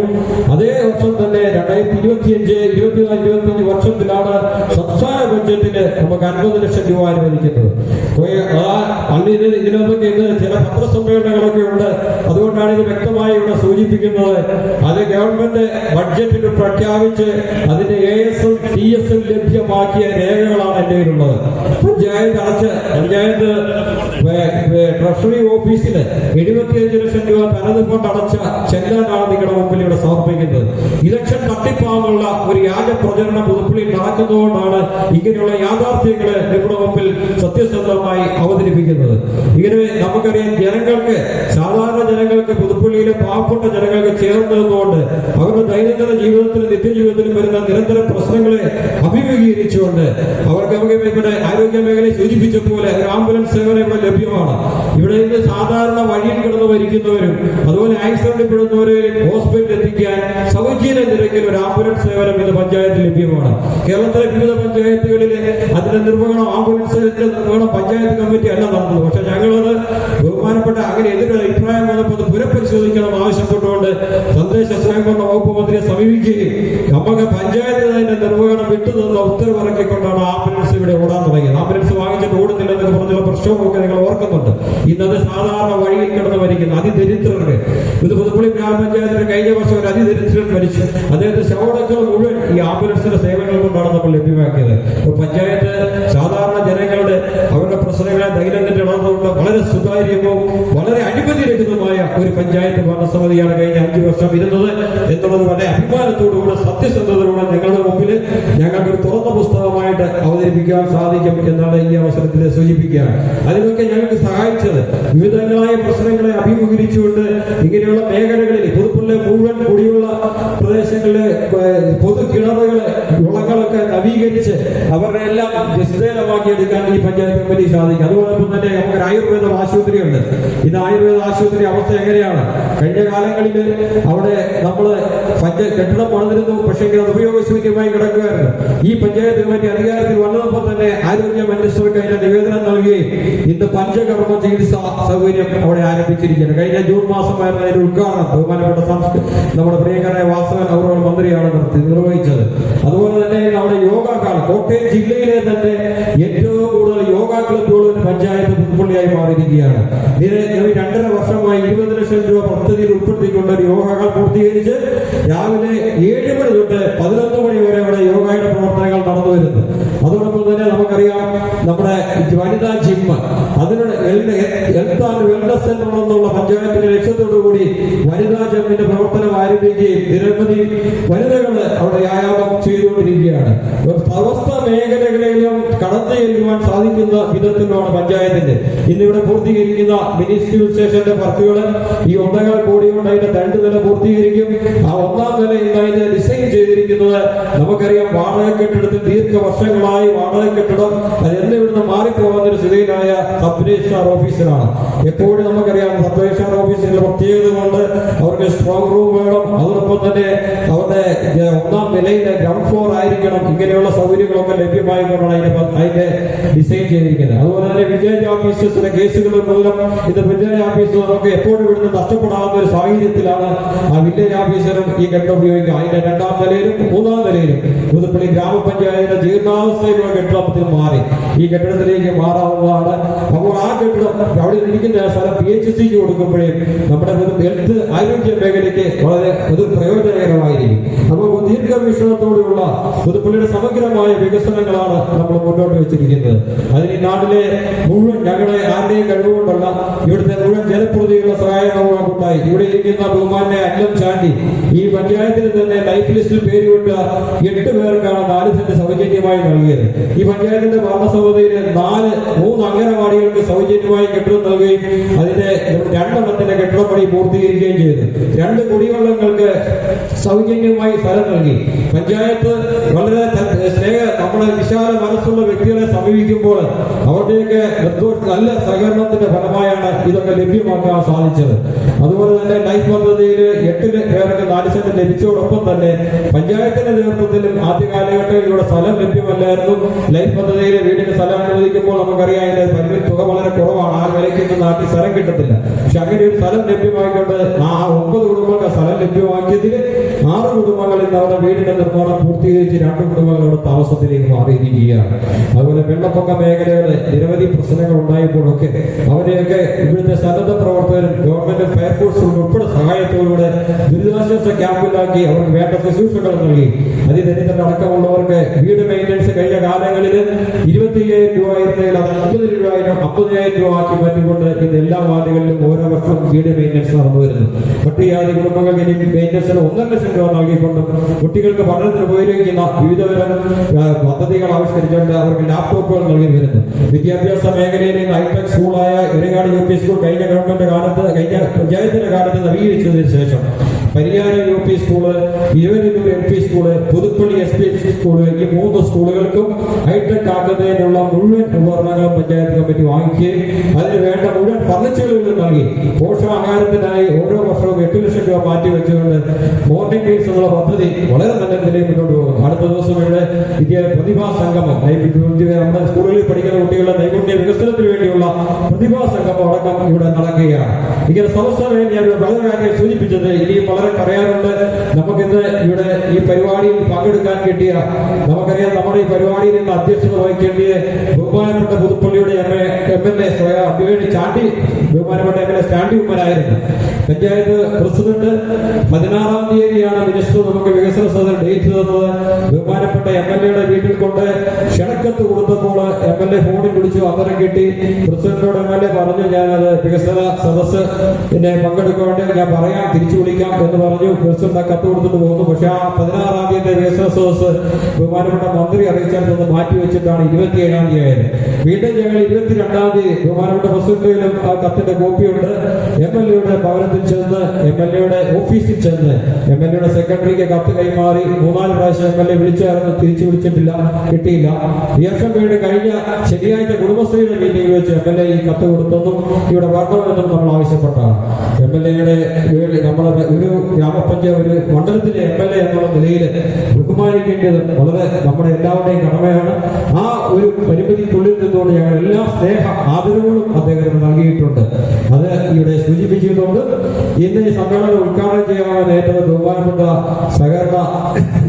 അതേ വർഷം തന്നെ 2025 വർഷത്തിലാണ് സംസ്ഥാന ബഡ്ജറ്റില് നമുക്ക് 50 ലക്ഷം രൂപ അനുവദിക്കുന്നത്. ഇതിനൊക്കെ ഇന്ന് ചില പത്രസമ്മേളനങ്ങളൊക്കെ ഉണ്ട്. അതുകൊണ്ടാണ് ഇത് വ്യക്തമായി ഇവിടെ സൂചിപ്പിക്കുന്നത്. അത് ഗവൺമെന്റ് ബഡ്ജറ്റിൽ പ്രഖ്യാപിച്ച് അതിന്റെ ASM TSM ലഭ്യമാക്കിയ രേഖകളാണ് എന്റെ കയ്യിലുള്ളത്. പഞ്ചായത്ത് ട്രഷറി ഓഫീസിന് 75 ലക്ഷം രൂപ തനത് ഫണ്ട് അടച്ച ചെല്ലാനാണ് നിങ്ങളുടെ മുമ്പിൽ ഇവിടെ സമർപ്പിക്കുന്നത്. ഇലക്ഷൻ തട്ടിപ്പാകുള്ള ഒരു വ്യാജ പ്രചരണം പുതുപ്പള്ളിയിൽ നടക്കുന്നതുകൊണ്ടാണ് ഇങ്ങനെയുള്ള യാഥാർത്ഥ്യങ്ങളെ നിങ്ങളുടെ മുമ്പിൽ സത്യസന്ധമായി അവതരിപ്പിക്കുന്നത്. ഇങ്ങനെ നമുക്കറിയാം, ജനങ്ങൾക്ക് സാധാരണ ജനങ്ങൾക്ക് പുതുപ്പള്ളിയിലെ പാവപ്പെട്ട ജനങ്ങൾക്ക് ചേർന്ന് നിന്നുകൊണ്ട് അവരുടെ ദൈനംദിന ജീവിതത്തിലും നിത്യജീവിതത്തിലും വരുന്ന നിരന്തര പ്രശ്നങ്ങളെ അഭിമുഖീകരിച്ചുകൊണ്ട് അവർക്ക് ഇവിടെ ആരോഗ്യ മേഖലയെ സൂചിപ്പിച്ച പോലെ ഒരു ആംബുലൻസ് സേവനം ഇവിടെ ലഭ്യമാണ്. ഇവിടെ നിന്ന് സാധാരണ വഴിയിൽ കിടന്ന് മരിക്കുന്നവരും അതുപോലെ ആക്സിഡന്റ് പെടുന്നവരെയും ഹോസ്പിറ്റലിൽ എത്തിക്കാൻ സൗജന്യ നിരക്കിൽ ഒരു ആംബുലൻസ് സേവനം ഇന്ന് പഞ്ചായത്തിൽ ലഭ്യമാണ്. കേരളത്തിലെ വിവിധ പഞ്ചായത്തുകളിൽ അതിന്റെ നിർവഹണം ആംബുലൻസിന്റെ നിർവഹണം പഞ്ചായത്ത് കമ്മിറ്റി അല്ല നടത്തുന്നത്. പക്ഷെ ഞങ്ങളത് ബഹുമാനപ്പെട്ട അങ്ങനെ എതിരൊരു അഭിപ്രായം വന്നപ്പോൾ അത് പുനഃപരിശോധിക്കണം ആവശ്യപ്പെട്ടുകൊണ്ട് തദ്ദേശ സ്വയംഭരണ വകുപ്പ് മന്ത്രിയെ സമീപിക്കുകയും നമുക്ക് പഞ്ചായത്ത് അതിന്റെ നിർവഹണം വിട്ടുനിന്ന ഉത്തരവിറക്കിക്കൊണ്ടാണ് ആംബുലൻസ് ഇവിടെ ഓടാൻ തുടങ്ങിയത്. ആംബുലൻസ് വാങ്ങിച്ചിട്ട് ഓടുന്നില്ലെന്നൊക്കെ പറഞ്ഞുള്ള പ്രശ്നമൊക്കെ നിങ്ങൾ ഓർക്കുന്നുണ്ട്. ഇന്നത് സാധാരണ വഴിയിൽ കിടന്ന് മരിക്കുന്ന അതിദരിദ്രർക്ക് ഇത് പുതുപ്പള്ളി ഗ്രാമപഞ്ചായത്തിന്റെ കഴിഞ്ഞ വർഷം ഒരു അതിദരിദ്രൻ മരിച്ചു. അദ്ദേഹത്തെ ശവടക്കൾ മുഴുവൻ ഈ ആംബുലൻസിന്റെ സേവനങ്ങൾ കൊണ്ടാണ് നമ്മൾ ലഭ്യമാക്കിയത്. പഞ്ചായത്ത് സാധാരണ ജനങ്ങളുടെ അവരുടെ പ്രശ്നങ്ങളെ ദൈനംദിന നടന്നുകൊണ്ട് വളരെ സുതാര്യവും വളരെ അഴിമതിരഹിതമായ ഒരു പഞ്ചായത്ത് ഭരണസമിതിയാണ് കഴിഞ്ഞ 5 വർഷം ഇരുന്നത് എന്നുള്ളത് വളരെ അഭിമാനത്തോടുകൂടെ സത്യസന്ധതയോടെ ഞങ്ങളുടെ മുമ്പിൽ ഞങ്ങൾക്ക് ഒരു തുറന്ന പുസ്തകമായിട്ട് അവതരിപ്പിക്കാൻ സാധിക്കും എന്നാണ് ഈ അവസരത്തിൽ സൂചിപ്പിക്കുകയാണ്. അതിനൊക്കെ ഞങ്ങൾക്ക് സഹായിച്ചത് വിവിധങ്ങളായ പ്രശ്നങ്ങളെ അഭിമുഖീകരിച്ചുകൊണ്ട് ഇങ്ങനെയുള്ള മേഖലകളിൽ പുതുപ്പള്ളി മുഴുവൻ കുടിയുള്ള പ്രദേശങ്ങളിലെ പൊതു കിണറുകള് കുളങ്ങളൊക്കെ നവീകരിച്ച് അവരുടെ എല്ലാം നിസ്തേലമാക്കി എടുക്കാൻ ഈ പഞ്ചായത്ത് കമ്മിറ്റി സാധിക്കും. അതോടൊപ്പം തന്നെ നമുക്കൊരു ആയുർവേദ ആശുപത്രിയുണ്ട്. ഇന്ന് ആയുർവേദ ആശുപത്രി അവസ്ഥ എങ്ങനെയാണ്? കഴിഞ്ഞ കാലങ്ങളിൽ അവിടെ നമ്മള് കെട്ടിടം പണിതിരുന്നു, പക്ഷേ അത് ഉപയോഗശൂന്യമായി കിടക്കുകയായിരുന്നു. ഈ പഞ്ചായത്ത് കമ്മിറ്റി അധികാരത്തിൽ വന്നപ്പോൾ തന്നെ ആരോഗ്യ മിനിസ്റ്റർക്ക് അതിന്റെ നിവേദനം നൽകുകയും ഇന്ന് പഞ്ചകർമ്മ ചികിത്സാ സൗകര്യം അവിടെ ആരംഭിച്ചിരിക്കുകയാണ്. കഴിഞ്ഞ ജൂൺ മാസമായിരുന്നു അതിന്റെ ഉദ്ഘാടനം ബഹുമാനപ്പെട്ട നമ്മുടെ പ്രിയങ്കരനായ വാസവൻ അവർ മന്ത്രിയാണ് നിർവഹിച്ചത്. അതുപോലെ തന്നെ നമ്മുടെ യോഗ കാലം കോട്ടയം ജില്ലയിലെ തന്നെ ഏറ്റവും കൂടുതൽ യോഗ ക്ലബ്ബുകൾ പഞ്ചായത്ത് പുതുപ്പള്ളിയായി മാറിയിരിക്കുകയാണ്. ഇതിന് 2.5 വർഷമായി 20 ലക്ഷം രൂപ പദ്ധതിയിൽ ഉൾപ്പെടുത്തിക്കൊണ്ട് ഒരു യോഗകൾ പൂർത്തീകരിച്ച് രാവിലെ 7 മണി തൊട്ട് 11 മണി വരെ അവിടെ യോഗയുടെ പ്രവർത്തനങ്ങൾ നടന്നു വരുന്നു. അതോടൊപ്പം തന്നെ നമുക്കറിയാം നമ്മുടെ വനിതാ ജിം അതിനുള്ള ഹെൽത്ത് ആൻഡ് വെൽനസ് സെന്റർ എന്നുള്ള പഞ്ചായത്തിന്റെ ലക്ഷ്യത്തോടുകൂടി വനിതാ ജിമ്മിന്റെ പ്രവർത്തനം ആരംഭിക്കുകയും നിരവധി വനിതകൾ അവിടെ വ്യായാമം ചെയ്തുകൊണ്ടിരിക്കുകയാണ്. സമസ്ത മേഖലകളിലും കടന്നു ചെല്ലുവാൻ സാധിക്കുന്ന വിധത്തിലാണ് പഞ്ചായത്തിന്റെ ഇന്നിവിടെ പൂർത്തീകരിക്കുന്ന മിനി സിവിൽ സ്റ്റേഷന്റെ വർക്കുകൾ ഈ 1.25 കോടി കൊണ്ട് അതിന്റെ 2 നില പൂർത്തീകരിക്കും. ആ 1ാം നില ഇന്ന് അതിന്റെ ഡിസൈൻ ചെയ്തിരിക്കുന്നത് നമുക്കറിയാം വാടക കെട്ടിടത്തിൽ ദീർഘവർഷങ്ങളായി വാടക കെട്ടിടം അതെന്ന് ഇവിടുന്ന് മാറിപ്പോകുന്ന ഒരു സ്ഥിതിയിലായ സബ് രജിസ്ട്രാർ ഓഫീസിലാണ്. എപ്പോഴും നമുക്കറിയാം സബ് രജിസ്ട്രാർ ഓഫീസിന്റെ പ്രത്യേകത കൊണ്ട് അവർക്ക് സ്ട്രോങ് റൂം വേണം. അതോടൊപ്പം തന്നെ അവരുടെ 1ാം നിലയിലെ ഗ്രൗണ്ട് ഫ്ലോർ ആയിരിക്കണം. ഇങ്ങനെയുള്ള സൗകര്യങ്ങളൊക്കെ ലഭ്യമായിക്കൊണ്ടാണ് അതിന്റെ ഡിസൈൻ ചെയ്തിരിക്കുന്നത്. അതുപോലെ തന്നെ വില്ലേജ് ഓഫീസേഴ്സിന്റെ കേസുകൾ മൂലം ഇത് വില്ലേജ് ഓഫീസർക്ക് എപ്പോഴും ഇവിടുന്ന് നഷ്ടപ്പെടാവുന്ന ഒരു സാഹചര്യത്തിലാണ് ആ വില്ലേജ് ഓഫീസറും ഈ കെട്ടിടം ഉപയോഗിക്കുക. അതിന്റെ 2ാം നിലയിലും 3ാം നിലയിലും പുതുപ്പള്ളി ഗ്രാമപഞ്ചായത്തിന്റെ ജീർണാവസ്ഥയിലുള്ള കെട്ടിടത്തിൽ മാറി ഈ കെട്ടിടത്തിലേക്ക് മാറാവുന്നതാണ്. അപ്പോൾ ആ കെട്ടിടം അവിടെ ഇരിക്കുന്ന സ്ഥലം PHCക്ക് കൊടുക്കുമ്പോഴേ നമ്മുടെ ഹെൽത്ത് ആരോഗ്യ മേഖലയ്ക്ക് വളരെ ഒരു പ്രയോജനകരമായിരിക്കും. അപ്പോൾ ദീർഘവീക്ഷണത്തോടെയുള്ള പുതുപ്പള്ളിയുടെ സമഗ്രമായ വികസനങ്ങളാണ് നമ്മൾ മുന്നോട്ട് വെച്ചിരിക്കുന്നത്. അതിന് നാട്ടിലെ മുഴുവൻ ഞങ്ങളുടെ ആരുടെയും കഴിവുകൊണ്ടല്ല, ഇവിടുത്തെ മുഴുവൻ ജനപ്രതിനിധികളുടെ സഹായം ഉണ്ടായി. ഇവിടെ ഇരിക്കുന്ന ബഹുമാനെ അല്ലം ചാണ്ടി ഈ പഞ്ചായത്തിൽ തന്നെ ലൈഫ് ലിസ്റ്റിൽ പേരുവിട്ട 8 പേർക്കാണ് 4 സെന്റ് സൗജന്യമായി നൽകിയത്. ഈ പഞ്ചായത്തിന്റെ ഭരണസമിതിയിൽ 3 അംഗനവാടികൾക്ക് സൗജന്യമായി കെട്ടിടം നൽകുകയും അതിന്റെ 2 എണ്ണത്തിന്റെ കെട്ടിടപ്പണി പൂർത്തീകരിക്കുകയും ചെയ്തു. 2 കുടിവെള്ളങ്ങൾക്ക് സൗജന്യമായി സ്ഥലം നൽകി. പഞ്ചായത്ത് വളരെ നമ്മുടെ വിശാല മനസ്സുള്ള വ്യക്തികളെ സമീപിക്കുമ്പോൾ അവരുടെയൊക്കെ നല്ല സഹകരണത്തിന്റെ ഫലമായാണ് ഇതൊക്കെ ലഭ്യമാക്കാൻ സാധിച്ചത്. അതുപോലെ തന്നെ ലൈഫ് പദ്ധതിയിൽ 8 പേർക്ക് 4 സെന്റ് ലഭിച്ചതോടൊപ്പം തന്നെ പഞ്ചായത്തിന്റെ നേതൃത്വത്തിലും ആദ്യ കാലഘട്ടത്തിൽ ഇവിടെ സ്ഥലം ലഭ്യമല്ലായിരുന്നു. ലൈഫ് പദ്ധതിയിൽ വീടിന് സ്ഥലം അനുവദിക്കുമ്പോൾ നമുക്കറിയാം അതിന്റെ പരിമിതി തുക വളരെ കുറവാണ്. ആ വിലയ്ക്കൊന്നും നാട്ടിൽ സ്ഥലം കിട്ടത്തില്ല. പക്ഷെ അങ്ങനെ ഒരു സ്ഥലം ലഭ്യമായിക്കൊണ്ട് ആ 9 കുടുംബങ്ങൾക്ക് സ്ഥലം ലഭ്യമാക്കിയതിൽ 6 കുടുംബങ്ങൾ ഇന്ന് അവരുടെ വീടിന്റെ നിർമ്മാണം പൂർത്തീകരിച്ച് 2 കുടുംബങ്ങൾ അവിടെ താമസത്തിലേക്ക് മാറിയിരിക്കുകയാണ്. അതുപോലെ വെള്ളപ്പൊക്ക മേഖലകളിൽ നിരവധി പ്രശ്നങ്ങൾ ഉണ്ടായപ്പോഴൊക്കെ അവരെയൊക്കെ ഇവിടുത്തെ സന്നദ്ധ പ്രവർത്തകരും ഗവൺമെന്റ് ഫയർഫോഴ്സും ഉൾപ്പെടെ സഹായത്തോടുകൂടെ ദുരിതാശ്വാസ ക്യാമ്പിലാക്കി അവർക്ക് വേണ്ട ശുശ്രൂഷകൾ നൽകി. അതിദരിദ്രരടക്കമുള്ളവർക്ക് വീട് മെയിൻ്റനൻസ് കഴിഞ്ഞ കാലങ്ങളിൽ 25,000 രൂപ ആയിരുന്നെങ്കിൽ അത് 50,000 രൂപ ആക്കി മാറ്റിക്കൊണ്ട് ഇന്ന് എല്ലാ വാർഡുകളിലും ഓരോ വർഷവും വീട് മെയിൻ്റനൻസ് നടന്നു വരുന്നു. പട്ടികജാതി കുടുംബങ്ങൾക്ക് ഇനി മെയിൻ്റനൻസിന് 1.5 ലക്ഷം രൂപ നൽകിക്കൊണ്ടും കുട്ടികൾക്ക് പഠനത്തിന് ഉപയോഗിക്കുന്ന വിവിധതരം പദ്ധതികൾ ആവിഷ്കരിച്ചുകൊണ്ട് അവർക്ക് ലാപ്ടോപ്പുകൾ നൽകി വരുന്നു. വിദ്യാഭ്യാസ മേഖലയിൽ ഹൈടെക് സ്കൂളായ എരങ്ങാട് UP സ്കൂൾ കഴിഞ്ഞ ഗവൺമെന്റ് കാലത്ത് കഴിഞ്ഞ പഞ്ചായത്തിന്റെ കാലത്ത് നവീകരിച്ചതിന് ശേഷം Pariyaram UP school, Iruvanur LP school, Puthuppally SPH school, ഈ 3 സ്കൂളുകൾക്കും ഹൈടെക് ആക്കുന്നതിനുള്ള മുഴുവൻ ഉപകരണങ്ങളും പഞ്ചായത്ത് കമ്മിറ്റി വാങ്ങിക്കുകയും അതിന് വേണ്ട മുഴുവൻ ഫർണിച്ചറുകളും നൽകി പോഷകാഹാരത്തിനായി ഓരോ വർഷവും 8 ലക്ഷം രൂപ മാറ്റി വെച്ചുകൊണ്ട് മോർണിംഗ് മീൽസ് എന്നുള്ള പദ്ധതി വളരെ നല്ല നിലയിൽ മുന്നോട്ട് പോകും. അടുത്ത ദിവസം ഇവിടെ പ്രതിഭാ സംഗമം, നമ്മുടെ സ്കൂളുകളിൽ പഠിക്കുന്ന കുട്ടികളുടെ നൈപുണ്യ വികസനത്തിന് വേണ്ടിയുള്ള പ്രതിഭാ സംഗമം അടക്കം ഇവിടെ നടക്കുകയാണ്. ഇങ്ങനെ സംസ്ഥാനം ഞാൻ വളരെ കാര്യം സൂചിപ്പിച്ചത് ഇനിയും വളരെ പറയാറുണ്ട്. നമുക്കിന്ന് ഇവിടെ ഈ പരിപാടിയിൽ പങ്കെടുക്കാൻ കിട്ടിയ, നമുക്കറിയാം നമ്മുടെ ഈ പരിപാടിയിൽ നിന്ന് അധ്യക്ഷത വഹിക്കേണ്ടിയ ബഹുമാനപ്പെട്ട പുതുപ്പള്ളിയുടെ MLA ചാണ്ടി, ബഹുമാനപ്പെട്ട MLA സ്റ്റാൻഡി ഉമ്മനായിരുന്നു. പഞ്ചായത്ത് പ്രസിഡന്റ് 16-ാം തീയതിയാണ് മിനിസ്റ്റർ നമുക്ക് വികസന സദൻ ഡേറ്റ് തന്നത്. ബഹുമാനപ്പെട്ട MLAയുടെ വീട്ടിൽ കൊണ്ട് ക്ഷണക്കത്ത് കൊടുത്തപ്പോൾ MLA ഫോണിൽ വിളിച്ചു, അന്നേരം കിട്ടി. പ്രസിഡന്റിനോട് MLA പറഞ്ഞു, ഞാനത് വികസന സദസ്സ് പങ്കെടുക്കേണ്ടി ഞാൻ പറയാം, തിരിച്ചു വിളിക്കാം എന്ന് പറഞ്ഞു. പ്രസിഡന്റ് ആ കത്ത് കൊടുത്തിട്ട് പോകുന്നു. പക്ഷെ ആ 16-ാം തീയതി വികസന സദസ്സ് ബഹുമാനപ്പെട്ട മന്ത്രി അറിയിച്ചാൽ നിന്ന് മാറ്റി വെച്ചിട്ടാണ് 27-ാം തീയതി ആയത്. വീണ്ടും ഞങ്ങൾ 22-ാം തീയതി ബഹുമാനപ്പെട്ട പ്രസിഡന്റിലും ആ കത്തിന്റെ കോപ്പിയുണ്ട്. MLAയുടെ ഭവനത്തിൽ ചെന്ന്, MLAയുടെ ഓഫീസിൽ ചെന്ന് MLAയുടെ സെക്രട്ടറിക്ക് കത്ത് കൈമാറി 3-4 പ്രാവശ്യം MLA വിളിച്ചായിരുന്നു, തിരിച്ചു വിളിച്ചിട്ടില്ല, കിട്ടിയില്ല. ശേഷം വീണ്ടും കഴിഞ്ഞ ശനിയാഴ്ച കുടുംബശ്രീയുടെ മീറ്റിംഗിൽ വെച്ച് MLA ഈ കത്ത് കൊടുത്തെന്നും ഇവിടെ വരണമെന്നും നമ്മൾ ആവശ്യപ്പെട്ടാണ്. MLAയുടെ നമ്മളെ ഒരു ഗ്രാമപഞ്ചായത്ത് ഒരു മണ്ഡലത്തിലെ MLA എന്നുള്ള നിലയിൽ ബഹുമാനിക്കേണ്ടത് വളരെ നമ്മുടെ എല്ലാവരുടെയും കടമയാണ്. ആ ഒരു പരിമിതിക്കുള്ളിൽ നിന്നുകൊണ്ട് ഞങ്ങൾ എല്ലാ സ്നേഹ ആദരവുകളും അദ്ദേഹത്തിന് നൽകിയിട്ടുണ്ട്. അത് ഇവിടെ സൂചിപ്പിച്ചുകൊണ്ട് ഇന്ന് ഈ സമ്മേളനം ഉദ്ഘാടനം ചെയ്യാൻ ഏറ്റവും ബഹുമാനപ്പെട്ട സഹകരണ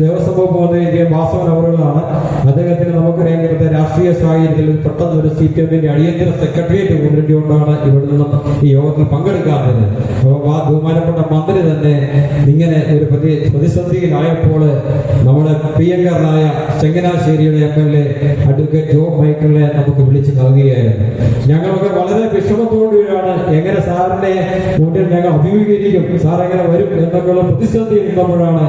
ദേവസ്വം വകുപ്പ് മന്ത്രി വാസവൻ അവറുകളാണ്. അദ്ദേഹത്തിന് നമുക്കറിയാം ഇവിടുത്തെ രാഷ്ട്രീയ സാഹചര്യത്തിൽ പെട്ടെന്ന് ഒരു CPMന്റെ അടിയന്തര സെക്രട്ടേറിയറ്റ് കൊണ്ടുകൊണ്ടാണ് ഇവിടെ നിന്നും ഈ യോഗത്തിൽ പങ്കെടുക്കാറുള്ളത്. അപ്പോൾ ആ ബഹുമാനപ്പെട്ട മന്ത്രി തന്നെ ഇങ്ങനെ ഒരു പ്രതിസന്ധിയിലായപ്പോൾ നമ്മുടെ പ്രിയങ്കരനായ ചങ്ങനാശ്ശേരിയുടെ MLA അഡ്വക്കേറ്റ് ജോബ് മൈക്കിളിനെ നമുക്ക് വിളിച്ച് നൽകുകയായിരുന്നു. ഞങ്ങളൊക്കെ വളരെ വിഷമത്തോടുകൂടിയാണ് എങ്ങനെ സാറിനെ മുന്നിൽ ഞങ്ങൾ അഭിമുഖീകരിക്കും, സാർ എങ്ങനെ വരും എന്നൊക്കെയുള്ള പ്രതിസന്ധി നിന്നപ്പോഴാണ്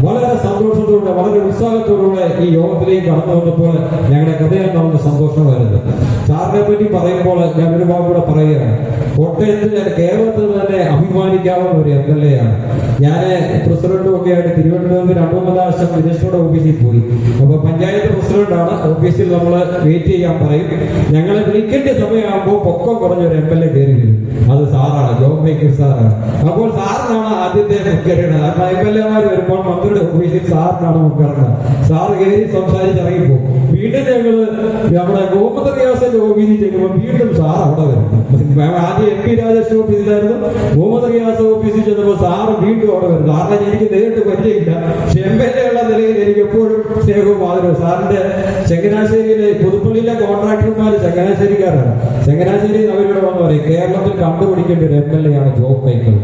വളരെ സന്തോഷത്തോടെ വളരെ ഉത്സാഹത്തോടുകൂടെ ഈ യോഗത്തിലേക്ക് കടന്നു വന്നപ്പോൾ ഞങ്ങളുടെ ഹൃദയം നമുക്ക് സന്തോഷമായിരുന്നു. സാറിനെ പറ്റി പറയുമ്പോൾ ഞാൻ ഒരു വാക്കുകൂടെ പറയുകയാണ്. കോട്ടയത്ത് കേരളത്തിൽ തന്നെ അഭിമാനിക്കാവുന്ന ഒരു MLA ആണ്. ഞാൻ പ്രസിഡന്റും ഒക്കെ ആയിട്ട് തിരുവനന്തപുരത്ത് 2-3 പ്രാവശ്യം മിനിസ്റ്ററുടെ ഓഫീസിൽ പോയി. അപ്പൊ പഞ്ചായത്ത് പ്രസിഡന്റാണ്, ഓഫീസിൽ നമ്മൾ വെയിറ്റ് ചെയ്യാൻ പറയും. ഞങ്ങളെ വിളിക്കേണ്ട സമയമാകുമ്പോൾ പൊക്കം കുറഞ്ഞ ഒരു MLA കയറി വരും. അത് സാറാണ്, ജോബ് മേക്കർ സാറാണ്. അപ്പോൾ സാറിനാണ് ആദ്യത്തെ മുൻഗണന. കാരണം MLAമാർ വരുമ്പോൾ മന്ത്രിയുടെ ഓഫീസിൽ സാറിനാണ് മുൻഗണന. സാറ് കയറി സംസാരിച്ചിറങ്ങിപ്പോകും. വീണ്ടും ഞങ്ങള് നമ്മുടെ മുഹമ്മദ് റിയാസിന്റെ ഓഫീസിൽ ചെല്ലുമ്പോൾ വീണ്ടും സാർ അവിടെ വരും. ആദ്യം MP രാജേഷ് ഓഫീസിലായിരുന്നു, മുഹമ്മദ് റിയാസ് ഓഫീസിൽ ചെന്നപ്പോൾ സാറ് വീണ്ടും അവിടെ വരും. സാറിനെ എനിക്ക് നേരിട്ട് പരിചയമില്ല, പക്ഷെ MLA ഉള്ള നിലയിൽ എനിക്ക് എപ്പോഴും സ്നേഹവും ആദരവും. സാറിന്റെ ചങ്ങനാശ്ശേരിയിലെ പുതുപ്പള്ളിയിലെ കോൺട്രാക്ടർമാർ ചങ്ങനാശ്ശേരിക്കാരാണ്. ചങ്ങനാശ്ശേരിയിൽ അവരിവിടെ വന്ന് പറയും കേരളത്തിൽ കണ്ടുപിടിക്കേണ്ട ഒരു MLA ആണ് ജോബ് മൈക്കിൾ.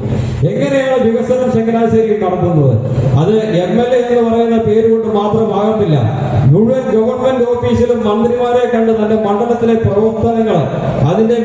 എങ്ങനെയാണ് വികസനം ചങ്ങനാശ്ശേരിയിൽ നടത്തുന്നത്? അത് MLA എന്ന് പറയുന്ന പേര് കൊണ്ട് മാത്രമാകത്തില്ല. മുഴുവൻ ഗവൺമെന്റ് ഓഫീസിലും മന്ത്രിമാരെ കണ്ട് തന്റെ മണ്ഡലത്തിലെ പ്രവർത്തനങ്ങൾ അതിന്റെ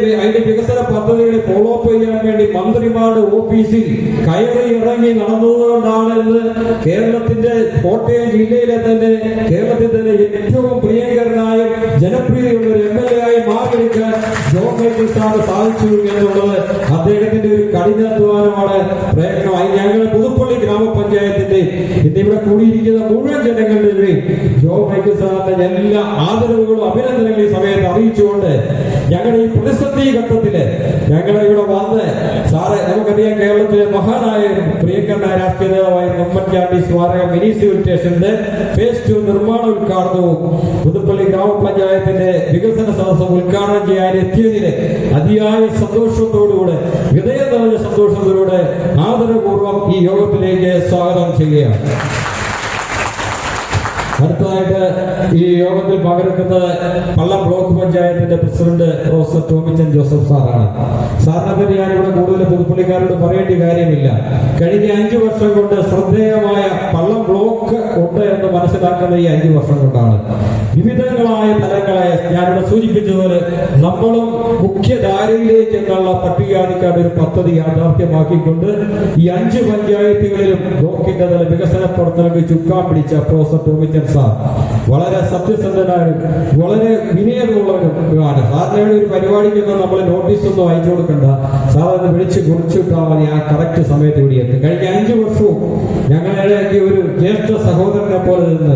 വികസന പദ്ധതികളെ ഫോളോ അപ്പ് ചെയ്യാൻ വേണ്ടി മന്ത്രിമാരുടെ ഓഫീസിൽ കയറി ഇറങ്ങി നടന്നതുകൊണ്ടാണ് ഇന്ന് കേരളത്തിന്റെ കോട്ടയം ജില്ലയിലെ തന്നെ കേരളത്തിൽ തന്നെ ഏറ്റവും പ്രിയങ്കരനായ ജനപ്രീതിയുള്ള ഒരു MLA ആയി മാറിയെടുക്കാൻ ജോബ് മൈക്കിൾ സാർ സാധിച്ചു എന്നുള്ളത് അദ്ദേഹത്തിന്റെ ഒരു കഠിനാധ്വാനമാണ്, പ്രയത്നമായി. ഞങ്ങളുടെ പുതുപ്പള്ളി ഗ്രാമപഞ്ചായത്തിന്റെ ഇന്ന് ഇവിടെ കൂടിയിരിക്കുന്ന മുഴുവൻ ജനങ്ങളുടെയും ജോബ് മൈക്കിൾ സാറിന്റെ എല്ലാ ആദരവുകളും അഭിനന്ദനങ്ങളും ഈ സമയത്ത് അറിയിച്ചുകൊണ്ട് ഞങ്ങളുടെ ഈ പ്രതിസന്ധി ഘട്ടത്തില് ഞങ്ങളെ ഇവിടെ വന്ന് സാറ് നമുക്കറിയാം കേരളത്തിലെ മഹാനായ പ്രിയങ്കരനായ രാഷ്ട്രീയ നേതാവായ ഉമ്മൻചാണ്ടി സ്മാരക മിനി സിവിൽ സ്റ്റേഷന്റെ ഫേസ് 2 നിർമ്മാണ ഉദ്ഘാടനവും പുതുപ്പള്ളി ഗ്രാമപഞ്ചായത്തിന്റെ വികസന സദസ്സും ഉദ്ഘാടനം ചെയ്യാൻ എത്തിയതിന് അതിയായ സന്തോഷത്തോടുകൂടെ ഹൃദയം നിറഞ്ഞ സന്തോഷത്തോടുകൂടെ ആദരപൂർവ്വം ഈ യോഗത്തിലേക്ക് സ്വാഗതം ചെയ്യുകയാണ്. അടുത്തതായിട്ട് ഈ യോഗത്തിൽ പങ്കെടുക്കുന്നത് പള്ളം ബ്ലോക്ക് പഞ്ചായത്തിന്റെ പ്രസിഡന്റ് പ്രൊഫസർ ടോമിച്ചൻ ജോസഫ് സാറാണ്. സാറിനെ പറ്റി ഞാനിവിടെ കൂടുതൽ പുതുപ്പള്ളിക്കാരോട് പറയേണ്ട കാര്യമില്ല. കഴിഞ്ഞ 5 വർഷം കൊണ്ട് ശ്രദ്ധേയമായ പള്ളം ബ്ലോക്ക് ഉണ്ട് എന്ന് മനസ്സിലാക്കുന്ന ഈ 5 വർഷം കൊണ്ടാണ് വിവിധങ്ങളായ തലങ്ങളെ ഞാനിവിടെ സൂചിപ്പിച്ചതുപോലെ നമ്മളും മുഖ്യധാരയിലേക്ക് എന്നുള്ള പട്ടികജാതിക്കാരുടെ ഒരു പദ്ധതി യാഥാർത്ഥ്യമാക്കിക്കൊണ്ട് ഈ 5 പഞ്ചായത്തുകളിലും ബ്ലോക്കിന്റെ തല വികസന പ്രവർത്തനങ്ങൾക്ക് ചുക്കാൻ പിടിച്ച പ്രൊഫസർ ടോമിച്ചൻ സാർ വളരെ സത്യസന്ധനായും വളരെ വിനയമുള്ളവരുമാണ്. സാറിന് ഒരു പരിപാടിക്കൊന്നും നമ്മൾ നോട്ടീസ് ഒന്നും അയച്ചു കൊടുക്കണ്ട, സാറിനെ വിളിച്ച് കുറിച്ചിട്ടാൽ മതി, ആ കറക്റ്റ് സമയത്ത് ഇവിടെ എത്തും. കഴിഞ്ഞ 5 വർഷവും ഞങ്ങളുടെ ഒരു ജ്യേഷ്ഠ സഹോദരനെ പോലെ നിന്ന്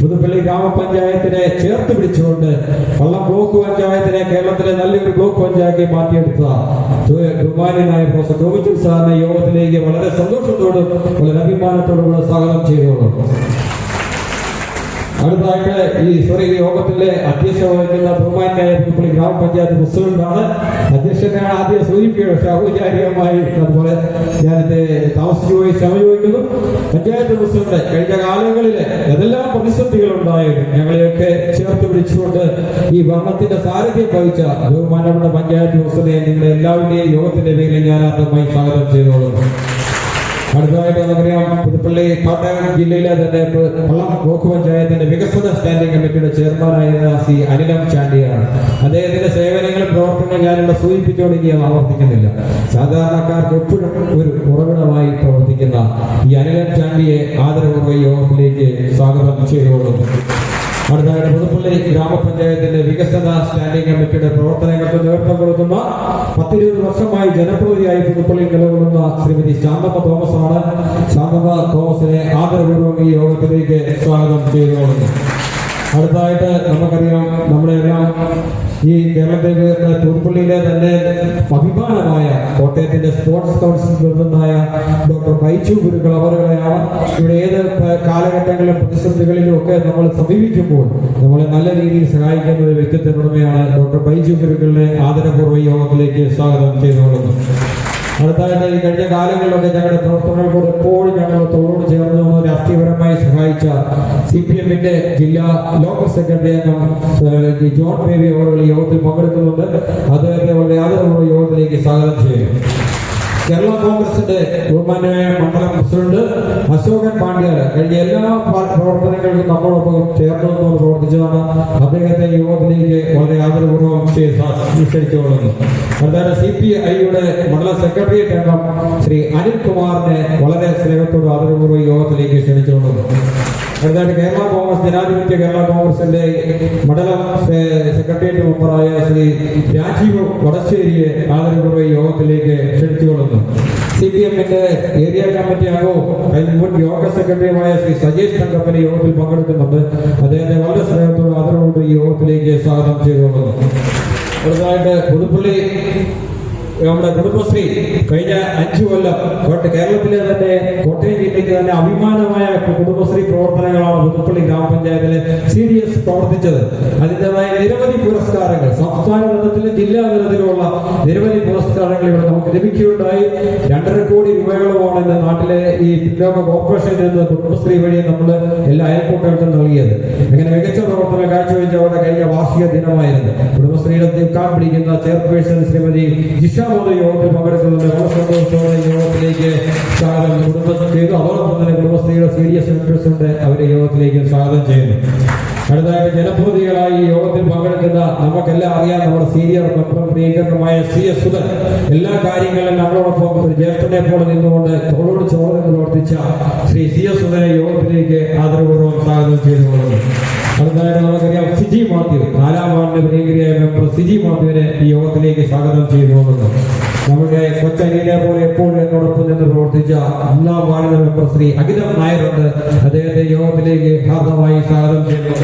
പുതുപ്പള്ളി ഗ്രാമപഞ്ചായത്തിനെ ചേർത്ത് പിടിച്ചുകൊണ്ട് പള്ളം ബ്ലോക്ക് പഞ്ചായത്തിനെ കേരളത്തിലെ നല്ലൊരു ബ്ലോക്ക് പഞ്ചായത്തായി മാറ്റിയെടുത്ത ബഹുമാന്യനായ പ്രൊഫസർ ടോമിച്ചൻ സാറിനെ യോഗത്തിലേക്ക് വളരെ സന്തോഷത്തോടും വളരെ അഭിമാനത്തോടും കൂടെ സ്വാഗതം ചെയ്തോളും. അടുത്തതായിട്ട് ഈ യോഗത്തിലെ അധ്യക്ഷ വഹിക്കുന്ന ബഹുമാന്യനായ പുതുപ്പള്ളി ഗ്രാമപഞ്ചായത്ത് പ്രസിഡന്റാണ്. അധ്യക്ഷനെ ആദ്യം സൂചിപ്പിക്കുക, പക്ഷെ ഔപചാരികമായി അതുപോലെ ഞാനിത് താമസിച്ചു പോയി ക്ഷമ ചോദിക്കുന്നു. പഞ്ചായത്ത് പ്രസിഡന്റ് കഴിഞ്ഞ കാലങ്ങളിൽ ഏതെല്ലാം പ്രതിസന്ധികൾ ഉണ്ടായാലും ഞങ്ങളെയൊക്കെ ചേർത്ത് പിടിച്ചുകൊണ്ട് ഈ ഭരണത്തിന്റെ സാരഥ്യം വഹിച്ച ബഹുമാനപ്പെട്ട പഞ്ചായത്ത് പ്രസിഡന്റ് നിങ്ങളുടെ എല്ലാവരുടെയും യോഗത്തിന്റെ പേരിൽ ഞാൻ ആദ്യമായി സ്വാഗതം ചെയ്തോളുന്നു. അടുത്തതായിട്ട് നമുക്കറിയാം പുതുപ്പള്ളി കോട്ടയം ജില്ലയിലെ തന്നെ പള്ളം ബ്ലോക്ക് പഞ്ചായത്തിന്റെ വികസന സ്റ്റാൻഡിംഗ് കമ്മിറ്റിയുടെ ചെയർമാനായിരുന്ന ശ്രീ അനിലം ചാണ്ടിയാണ്. അദ്ദേഹത്തിന്റെ സേവനങ്ങളും പ്രവർത്തനങ്ങൾ ഞാനിവിടെ സൂചിപ്പിച്ചുകൊണ്ട് ആവർത്തിക്കുന്നില്ല. സാധാരണക്കാർക്ക് എപ്പോഴും ഒരു ഉറവിടമായി പ്രവർത്തിക്കുന്ന ഈ അനിലം ചാണ്ടിയെ ആദരപൂർവ്വ യോഗത്തിലേക്ക് സ്വാഗതം ചെയ്തുകൊള്ളുന്നു. അടുത്തതായിട്ട് പുതുപ്പള്ളി ഗ്രാമപഞ്ചായത്തിന്റെ വികസന സ്റ്റാൻഡിംഗ് കമ്മിറ്റിയുടെ പ്രവർത്തനങ്ങൾക്ക് നേതൃത്വം കൊടുക്കുന്ന 10-20 വർഷമായി ജനപ്രതിനിധിയായി പുതുപ്പള്ളി നിലകൊള്ളുന്ന ശ്രീമതി ശാന്തമ്മ തോമസ് ആണ്. ശാന്തമ്മ തോമസിനെ ആദരപൂർവ്വം ഈ യോഗത്തിലേക്ക് സ്വാഗതം ചെയ്തുകൊള്ളുന്നു. അടുത്തതായിട്ട് നമുക്കറിയാം നമ്മുടെ എല്ലാം ഈ കേരളത്തിലെ പുതുപ്പള്ളിയിലെ തന്നെ അഭിമാനമായ കോട്ടയത്തിന്റെ സ്പോർട്സ് കൗൺസിൽ പ്രസിഡന്റായ ഡോക്ടർ ബൈജു ഗുരുക്കൾ അവരുടെയാണ്. ഇവിടെ ഏത് കാലഘട്ടങ്ങളിലും പ്രതിസന്ധികളിലും ഒക്കെ നമ്മൾ സമീപിക്കുമ്പോൾ നമ്മളെ നല്ല രീതിയിൽ സഹായിക്കുന്ന ഒരു വ്യക്തിത്വമുടമയാണ് ഡോക്ടർ ബൈജു ഗുരുക്കളുടെ ആദരപൂർവ്വ യോഗത്തിലേക്ക് സ്വാഗതം ചെയ്തുകൊള്ളുന്നു. അടുത്തതായിട്ട് ഈ കഴിഞ്ഞ കാലങ്ങളിലൊക്കെ ഞങ്ങളുടെ പ്രവർത്തനങ്ങളോട് എപ്പോഴും ഞങ്ങൾ തോളോട് ചേർന്ന് രാഷ്ട്രീയപരമായി സഹായിച്ച CPM-ന്റെ ജില്ലാ ലോക്കൽ സെക്രട്ടറി അംഗം ജോൺ ബേബി അവർ യോഗത്തിൽ പങ്കെടുക്കുന്നുണ്ട്. അദ്ദേഹത്തെ വളരെ ആദരപൂർവ്വ യോഗത്തിലേക്ക് സ്വാഗതം ചെയ്യുന്നു. കേരള കോൺഗ്രസിന്റെ ബഹുമാന്യനായ മണ്ഡലം പ്രസിഡന്റ് അശോകൻ പാണ്ഡ്യാല കഴിഞ്ഞ എല്ലാ പ്രവർത്തനങ്ങൾക്കും നമ്മളൊപ്പം ചേർന്ന് പ്രവർത്തിച്ചതാണ്. അദ്ദേഹത്തെ യോഗത്തിലേക്ക് വളരെ ആദരപൂർവ്വം ക്ഷണിച്ചുകൊള്ളുന്നു. അടുത്ത CPI-യുടെ മണ്ഡലം സെക്രട്ടേറിയറ്റ് അംഗം ശ്രീ അനിൽകുമാറിനെ വളരെ സ്നേഹത്തോട് ആദരപൂർവ്വം യോഗത്തിലേക്ക് ക്ഷണിച്ചുകൊള്ളുന്നു. അടുത്തായിട്ട് കേരള കോൺഗ്രസ് ജനാധിപത്യ കേരള കോൺഗ്രസിന്റെ മണ്ഡലം സെക്രട്ടേറിയറ്റ് മെമ്പറായ ശ്രീ രാജീവ് വടശ്ശേരിയെ ആദരപൂർവ്വ യോഗത്തിലേക്ക് ക്ഷണിച്ചുകൊള്ളുന്നു. CPM-ന്റെ ഏരിയ കമ്മിറ്റി അംഗവും മുൻ യോഗ സെക്രട്ടറിയുമായ ശ്രീ സജേഷ് തങ്കപ്പനെ യോഗത്തിൽ പങ്കെടുക്കുന്നുണ്ട്. അദ്ദേഹത്തെ വളരെ സ്നേഹത്തോട് ആദരവോട് ഈ യോഗത്തിലേക്ക് സ്വാഗതം ചെയ്തുകൊള്ളുന്നു. അടുത്തതായിട്ട് പുതുപ്പള്ളി നമ്മുടെ കുടുംബശ്രീ കഴിഞ്ഞ 5 കൊല്ലം കേരളത്തിലെ തന്നെ കോട്ടയം ജില്ലയ്ക്ക് തന്നെ അഭിമാനമായ കുടുംബശ്രീ പ്രവർത്തനങ്ങളാണ് പുതുപ്പള്ളി ഗ്രാമപഞ്ചായത്തിലെ CDS പ്രവർത്തിച്ചത്. അതിൻ്റെതായ നിരവധി പുരസ്കാരങ്ങൾ സംസ്ഥാന തലത്തിലും ജില്ലാ തലത്തിലുമുള്ള നിരവധി പുരസ്കാരങ്ങൾ ഇവിടെ നമുക്ക് ലഭിക്കുകയുണ്ടായി. 2.5 കോടി രൂപയോളമാണ് ഇന്ന് നാട്ടിലെ ഈ പിന്നോക്ക കോർപ്പറേഷനിൽ നിന്ന് കുടുംബശ്രീ വഴി നമ്മൾ എല്ലാ അയൽക്കൂട്ടങ്ങൾക്കും നൽകിയത്. അങ്ങനെ മികച്ച പ്രവർത്തനം കാഴ്ചവെച്ചവരുടെ കഴിഞ്ഞ വാർഷിക ദിനമായിരുന്നു. കുടുംബശ്രീയുടെ തീർക്കാൻ പിടിക്കുന്ന ചെയർപേഴ്സൺ ശ്രീമതി ജിഷ മോദി യോഗത്തിൽ പങ്കെടുക്കുന്നുണ്ട്. വളരെ സന്തോഷത്തോടെ യോഗത്തിലേക്ക് സ്വാഗതം കുടുംബശ്രീ ചെയ്തു. അതോടൊപ്പം തന്നെ കുടുംബശ്രീയുടെ സീരിയസ് മെമ്പേഴ്സുണ്ട്, അവരെ യോഗത്തിലേക്ക് സ്വാഗതം ചെയ്യുന്നു. അടുത്തതായിട്ട് ജനപ്രതിനിധികളായി ഈ യോഗത്തിൽ പങ്കെടുക്കുന്ന നമുക്കെല്ലാം അറിയാം, നമ്മുടെ സീനിയർ മെമ്പറും പ്രിയങ്കരനുമായ CS സുധൻ എല്ലാ കാര്യങ്ങളിലും നമ്മളോടൊപ്പം ഒരു ജ്യേഷ്ഠനെ പോലെ നിന്നുകൊണ്ട് തോളോട് ചോർന്ന് പ്രവർത്തിച്ച ശ്രീ CS സുധനെ യോഗത്തിലേക്ക് ആദരപൂർവ്വം സ്വാഗതം ചെയ്തുകൊള്ളുന്നു. അടുത്തതായിട്ട് നമുക്കറിയാം സിജി മാത്യു, 4ാം വാർഡിന്റെ പ്രിയങ്കരിയായ മെമ്പർ സിജി മാത്യുവിനെ ഈ യോഗത്തിലേക്ക് സ്വാഗതം ചെയ്തു കൊള്ളുന്നു. നമ്മുടെ കൊച്ചനിയെ പോലെ എപ്പോഴും എന്നോടൊപ്പം നിന്ന് പ്രവർത്തിച്ച 1ാം വാർഡിന്റെ മെമ്പർ ശ്രീ അഖിലം നായരുണ്ട്, അദ്ദേഹത്തെ യോഗത്തിലേക്ക് ഹാർദമായി സ്വാഗതം ചെയ്യുന്നു.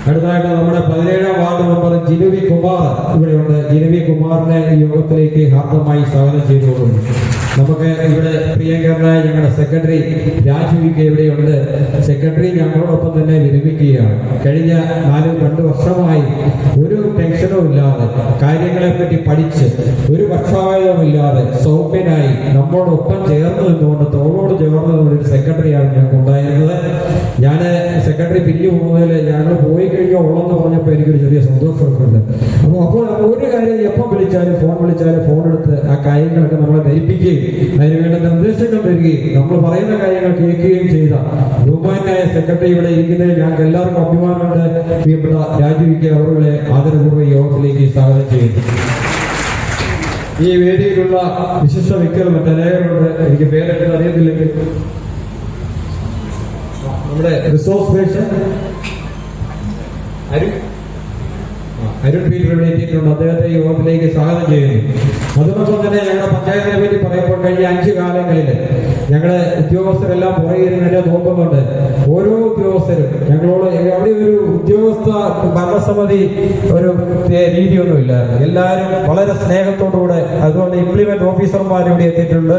അടുത്തതായിട്ട് നമ്മുടെ 17ാം വാർഡ് മെമ്പർ ജിനുവി കുമാർ ഇവിടെയുണ്ട്. ജിനുവി കുമാറിനെ ഈ യോഗത്തിലേക്ക് ഹാർദമായി സ്വാഗതം ചെയ്തുകൊള്ളുന്നു. നമുക്ക് ഇവിടെ പ്രിയങ്കരനായ ഞങ്ങളുടെ സെക്രട്ടറി രാജു ഇവിടെയുണ്ട്. സെക്രട്ടറി ഞങ്ങളോടൊപ്പം തന്നെ വിരമിക്കുകയാണ്. കഴിഞ്ഞ 2 വർഷമായി ഒരു ടെൻഷനും ഇല്ലാതെ കാര്യങ്ങളെ പറ്റി പഠിച്ച് ഒരു പക്ഷപാതവുമില്ലാതെ സൗമ്യനായി നമ്മോടൊപ്പം ചേർന്ന് നിന്നുകൊണ്ട് തോളോട് ചേർന്ന് ഒരു സെക്രട്ടറിയാണ് ഞങ്ങൾക്ക് ഉണ്ടായിരുന്നത്. ഞാൻ സെക്രട്ടറി പിരിഞ്ഞു പോകുന്നതിൽ ഞങ്ങൾ പോയി കഴിഞ്ഞോ ഉള്ളെന്ന് പറഞ്ഞപ്പോൾ എനിക്കൊരു ചെറിയ സന്തോഷമൊക്കെ ഉണ്ട്. അപ്പോൾ ഒരു കാര്യം എപ്പോൾ വിളിച്ചാലും ഫോൺ എടുത്ത് ആ കാര്യങ്ങളൊക്കെ നമ്മളെ ധരിപ്പിക്കുകയും അതിനുവേണ്ട നിർദ്ദേശങ്ങൾ തരികയും നമ്മൾ പറയുന്ന കാര്യങ്ങൾ കേൾക്കുകയും ചെയ്ത ബഹുമാനായ സെക്രട്ടറി ഇവിടെ ഇരിക്കുന്നതിൽ ഞങ്ങൾക്ക് എല്ലാവർക്കും അഭിമാനമുണ്ട്. പ്രിയപ്പെട്ട രാജുവിക്ക് അവരുടെ ആദരപൂർവ്വ യോഗത്തിലേക്ക് സ്വാഗതം ചെയ്യുന്നു. ഈ വേദിയിലുള്ള വിശിഷ്ട വ്യക്തികൾ മറ്റനേകരുണ്ട്, എനിക്ക് പേരൊക്കെ അറിയത്തില്ലെങ്കിൽ നമ്മുടെ റിസോഴ്സ് പേഴ്സൺ അരുൺ പീറ്റർ ഇവിടെ എത്തിയിട്ടുണ്ട്, അദ്ദേഹത്തെ യോഗത്തിലേക്ക് സ്വാഗതം ചെയ്യുന്നു. അതോടൊപ്പം തന്നെ ഞങ്ങളുടെ പഞ്ചായത്തിനെ പറ്റി പറയുമ്പോൾ കഴിഞ്ഞ 5 കാലങ്ങളിൽ ഞങ്ങളുടെ ഉദ്യോഗസ്ഥരെല്ലാം പുറകിരുന്നതിനെ നോക്കുന്നുണ്ട്. ഓരോ ഉദ്യോഗസ്ഥരും ഞങ്ങളോട് അവിടെ ഒരു ഉദ്യോഗസ്ഥ ഭരണസമിതി ഒരു രീതിയൊന്നുമില്ലായിരുന്നു. എല്ലാവരും വളരെ സ്നേഹത്തോടുകൂടെ, അതുകൊണ്ട് ഇംപ്ലിമെന്റ് ഓഫീസർമാർ ഇവിടെ എത്തിയിട്ടുണ്ട്,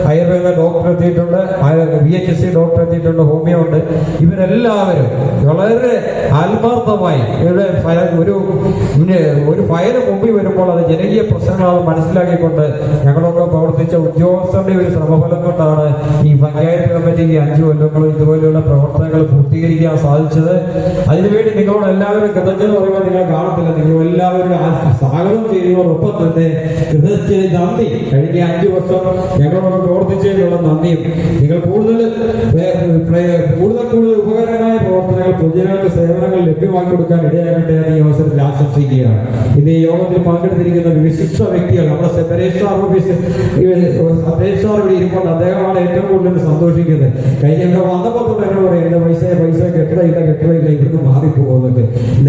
ആയുർവേദ ഡോക്ടർ എത്തിയിട്ടുണ്ട്, VHSC ഡോക്ടർ എത്തിയിട്ടുണ്ട്, ഹോമിയോ ഉണ്ട്. ഇവരെല്ലാവരും വളരെ ആത്മാർത്ഥമായി ഇവിടെ ഒരു ഫയൽ മുമ്പിൽ വരുമ്പോൾ അത് ജനകീയ പ്രശ്നങ്ങളാണ് മനസ്സിലാക്കിക്കൊണ്ട് ഞങ്ങളൊക്കെ പ്രവർത്തിച്ച ഉദ്യോഗസ്ഥരുടെ ഒരു ശ്രമഫലം കൊണ്ടാണ് ഈ പഞ്ചായത്ത് കമ്മിറ്റിക്ക് 5 കൊല്ലങ്ങളും ഇതുപോലെയുള്ള പ്രവർത്തനങ്ങൾ പൂർത്തീകരിക്കാൻ സാധിച്ചത്. അതിനുവേണ്ടി നിങ്ങളോട് എല്ലാവരും കൃതജ്ഞത പറയുമ്പോൾ നിങ്ങൾ കാണത്തില്ല, നിങ്ങൾ എല്ലാവരും സ്വാഗതം ചെയ്യുന്നതോടൊപ്പം തന്നെ കൃതജ്ഞത നന്ദി. കഴിഞ്ഞ 5 വർഷം ഞങ്ങളോട് പ്രവർത്തിച്ചതിനുള്ള നന്ദിയും നിങ്ങൾ കൂടുതൽ ഉപകാരമായ പ്രവർത്തനങ്ങൾ പൊതുജനങ്ങൾക്ക് സേവനങ്ങൾ ലഭ്യമാക്കി കൊടുക്കാൻ ഇടയാകട്ടെ എന്ന് ഈ അവസരത്തിൽ ആശംസിക്കുകയാണ്. ഇന്ന് ഈ യോഗത്തിൽ പങ്കെടുത്തിരിക്കുന്ന വിശിഷ്ട വ്യക്തികൾ നമ്മുടെ സെപ്പറേഷൻ ഓഫീസ് സെപ്പറേഷൻ ഇവിടെ ഇരിപ്പോൾ അദ്ദേഹമാണ് ഏറ്റവും കൂടുതൽ സന്തോഷിക്കുന്നത്. കഴിഞ്ഞ വന്നപ്പോൾ തന്നെ എന്നോട് പറയും, എന്റെ പൈസ കെട്ടിടമില്ല ഇവിടുന്ന് മാറിപ്പോകുന്നുണ്ട്.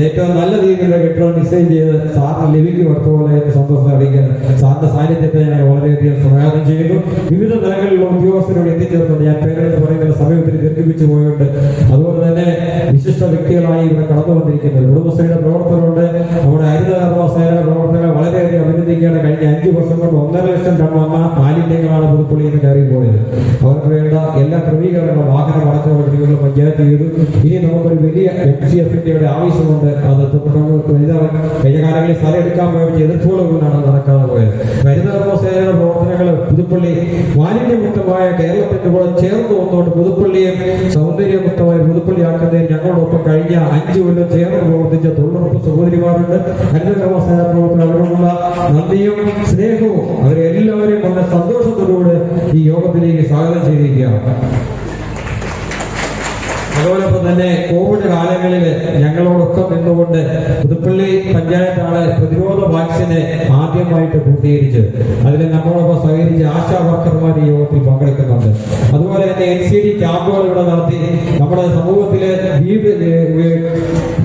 ഏറ്റവും നല്ല രീതിയിലുള്ള കെട്ടിടം ഡിസൈൻ ചെയ്ത് സാറിന് ലഭിക്കും അടുത്തുപോലെ സന്തോഷം അറിയിക്കാൻ സാറിന്റെ സാന്നിധ്യത്തെ ഞാൻ വളരെയധികം സ്വാഗതം ചെയ്യുന്നു. വിവിധ തലങ്ങളിലുള്ള ഉദ്യോഗസ്ഥരോട് എത്തിച്ചേർന്നുണ്ട്. ഞാൻ പേരെടുത്ത് പറയുന്ന സമയത്തിന് ദീർഘിപ്പിച്ചു പോയുണ്ട്. അതുപോലെ തന്നെ വിശിഷ്ട വ്യക്തികളായി ഇവിടെ കടന്നു വന്നിരിക്കുന്നത് കുടുംബശ്രീയുടെ പ്രവർത്തനമുണ്ട്. നമ്മുടെ ഹരിതകർമ്മസേനയുടെ പ്രവർത്തനങ്ങൾ വളരെയധികം അഭിനന്ദിക്കുകയാണ്. കഴിഞ്ഞ 5 വർഷം കൊണ്ട് 1.5 ലക്ഷം ടൺ മാലിന്യങ്ങളാണ് പുതുപ്പള്ളിയിൽ നിന്ന് കയറി പോയത്. അവർക്ക് വേണ്ട എല്ലാ ക്രമീകരണങ്ങളും വാഹനം അടക്കമുള്ള വീടുകളും പഞ്ചായത്ത് ചെയ്തു. ഇനി നമുക്കൊരു വലിയ HCFന്റെ ആവശ്യമുണ്ട്. അത് കഴിഞ്ഞ കാലങ്ങളിൽ സ്ഥലം എടുക്കാൻ പോയ എതിർപ്പുകൾ കൊണ്ടാണ് നടക്കാതെ പോയത്. ഹരിതകർമ്മസേനയുടെ പ്രവർത്തനങ്ങൾ പുതുപ്പള്ളി മാലിന്യമുക്തമായ കേരളത്തിന്റെ കൂടെ ചേർന്ന് വന്നുകൊണ്ട് പുതുപ്പള്ളിയെ സൗന്ദര്യമുക്തമായ പുതുപ്പള്ളിയാക്കുന്നതിന് ഞങ്ങളോടൊപ്പം കഴിഞ്ഞ 5 കൊല്ലം ചേർന്ന് പ്രവർത്തിച്ച തൊഴിലുറപ്പ് സഹോദരിമാരുണ്ട്. ഹരിതകർമ്മസേന പ്രവർത്തനങ്ങളോടുള്ള നന്ദിയും സ്നേഹവും അവരെല്ലാവരെയും വളരെ സന്തോഷത്തോടുകൂടെ ഈ യോഗത്തിലേക്ക് സ്വാഗതം ചെയ്തിരിക്കുകയാണ്. അതോടൊപ്പം തന്നെ കോവിഡ് കാലങ്ങളിൽ ഞങ്ങളോടൊപ്പം നിന്നുകൊണ്ട് പുതുപ്പള്ളി പഞ്ചായത്താണ് പ്രതിരോധ വാക്സിന് ആദ്യമായിട്ട് പൂർത്തീകരിച്ചത്. അതിൽ നമ്മളോടൊപ്പം സഹകരിച്ച ആശാ വർക്കർമാർ ഈ യോഗത്തിൽ പങ്കെടുക്കുന്നുണ്ട്. അതുപോലെ തന്നെ NCD ക്യാമ്പുകൾ ഇവിടെ നടത്തി നമ്മുടെ സമൂഹത്തിലെ